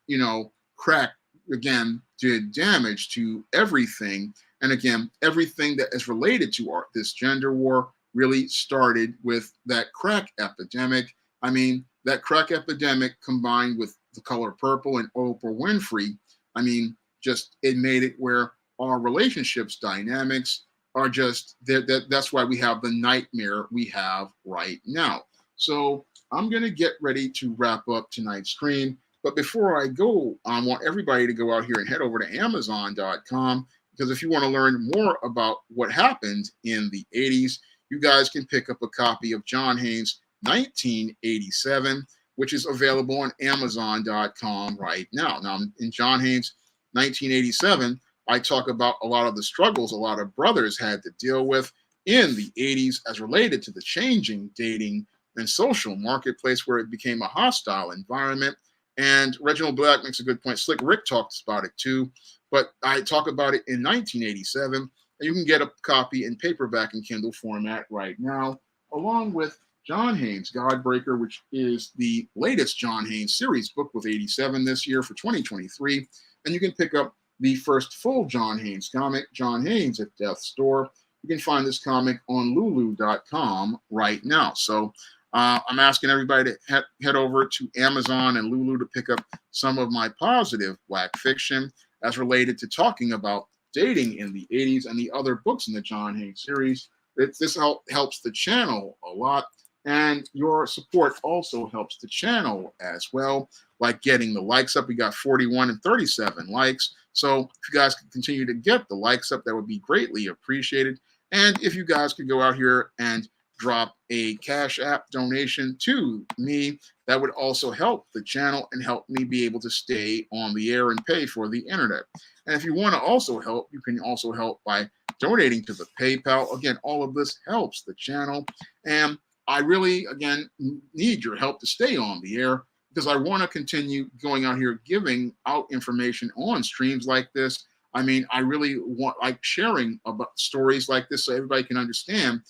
[SPEAKER 1] crack, again, did damage to everything. And again, everything that is related to this gender war really started with that crack epidemic. I mean, that crack epidemic combined with The Color Purple and Oprah Winfrey, I mean, it made it where our relationships dynamics are just, that's why we have the nightmare we have right now. So I'm going to get ready to wrap up tonight's stream. But before I go, I want everybody to go out here and head over to Amazon.com, because if you want to learn more about what happened in the 80s, you guys can pick up a copy of John Haynes' 1987, which is available on Amazon.com right now. Now, in John Haynes' 1987, I talk about a lot of the struggles a lot of brothers had to deal with in the 80s as related to the changing dating and social marketplace, where it became a hostile environment. And Reginald Black makes a good point. Slick Rick talks about it too. But I talk about it in 1987. And you can get a copy in paperback and Kindle format right now, along with John Haynes' Godbreaker, which is the latest John Haynes series book with 87 this year for 2023. And you can pick up the first full John Haynes comic, John Haynes at Death's Door. You can find this comic on Lulu.com right now. So I'm asking everybody to head over to Amazon and Lulu to pick up some of my positive Black fiction as related to talking about dating in the 80s and the other books in the John Haynes series. This helps the channel a lot, and your support also helps the channel as well, like getting the likes up. We got 41 and 37 likes. So if you guys can continue to get the likes up, that would be greatly appreciated. And if you guys could go out here and drop a Cash App donation to me, that would also help the channel and help me be able to stay on the air and pay for the internet. And if you want to also help, you can also help by donating to the PayPal. Again, all of this helps the channel. And I really, again, need your help to stay on the air, because I want to continue going out here giving out information on streams like this. I mean, I really want sharing about stories like this so everybody can understand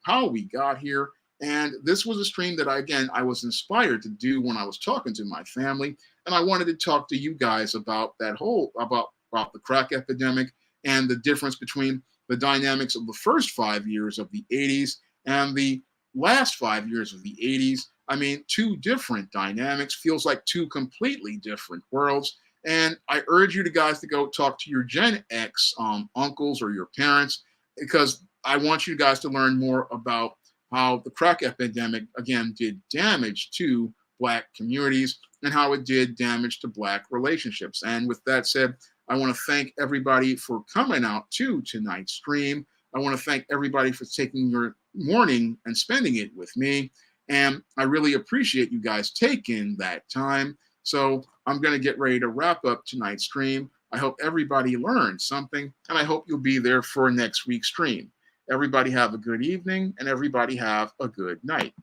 [SPEAKER 1] how we got here. And this was a stream that I was inspired to do when I was talking to my family. And I wanted to talk to you guys about about the crack epidemic and the difference between the dynamics of the first 5 years of the 80s and the last 5 years of the 80s. I mean, 2 different dynamics, feels like 2 completely different worlds. And I urge you guys to go talk to your Gen X uncles or your parents, because I want you guys to learn more about how the crack epidemic, again, did damage to Black communities and how it did damage to Black relationships. And with that said, I want to thank everybody for coming out to tonight's stream. I want to thank everybody for taking your morning and spending it with me. And I really appreciate you guys taking that time. So I'm going to get ready to wrap up tonight's stream. I hope everybody learned something, and I hope you'll be there for next week's stream. Everybody have a good evening, and everybody have a good night.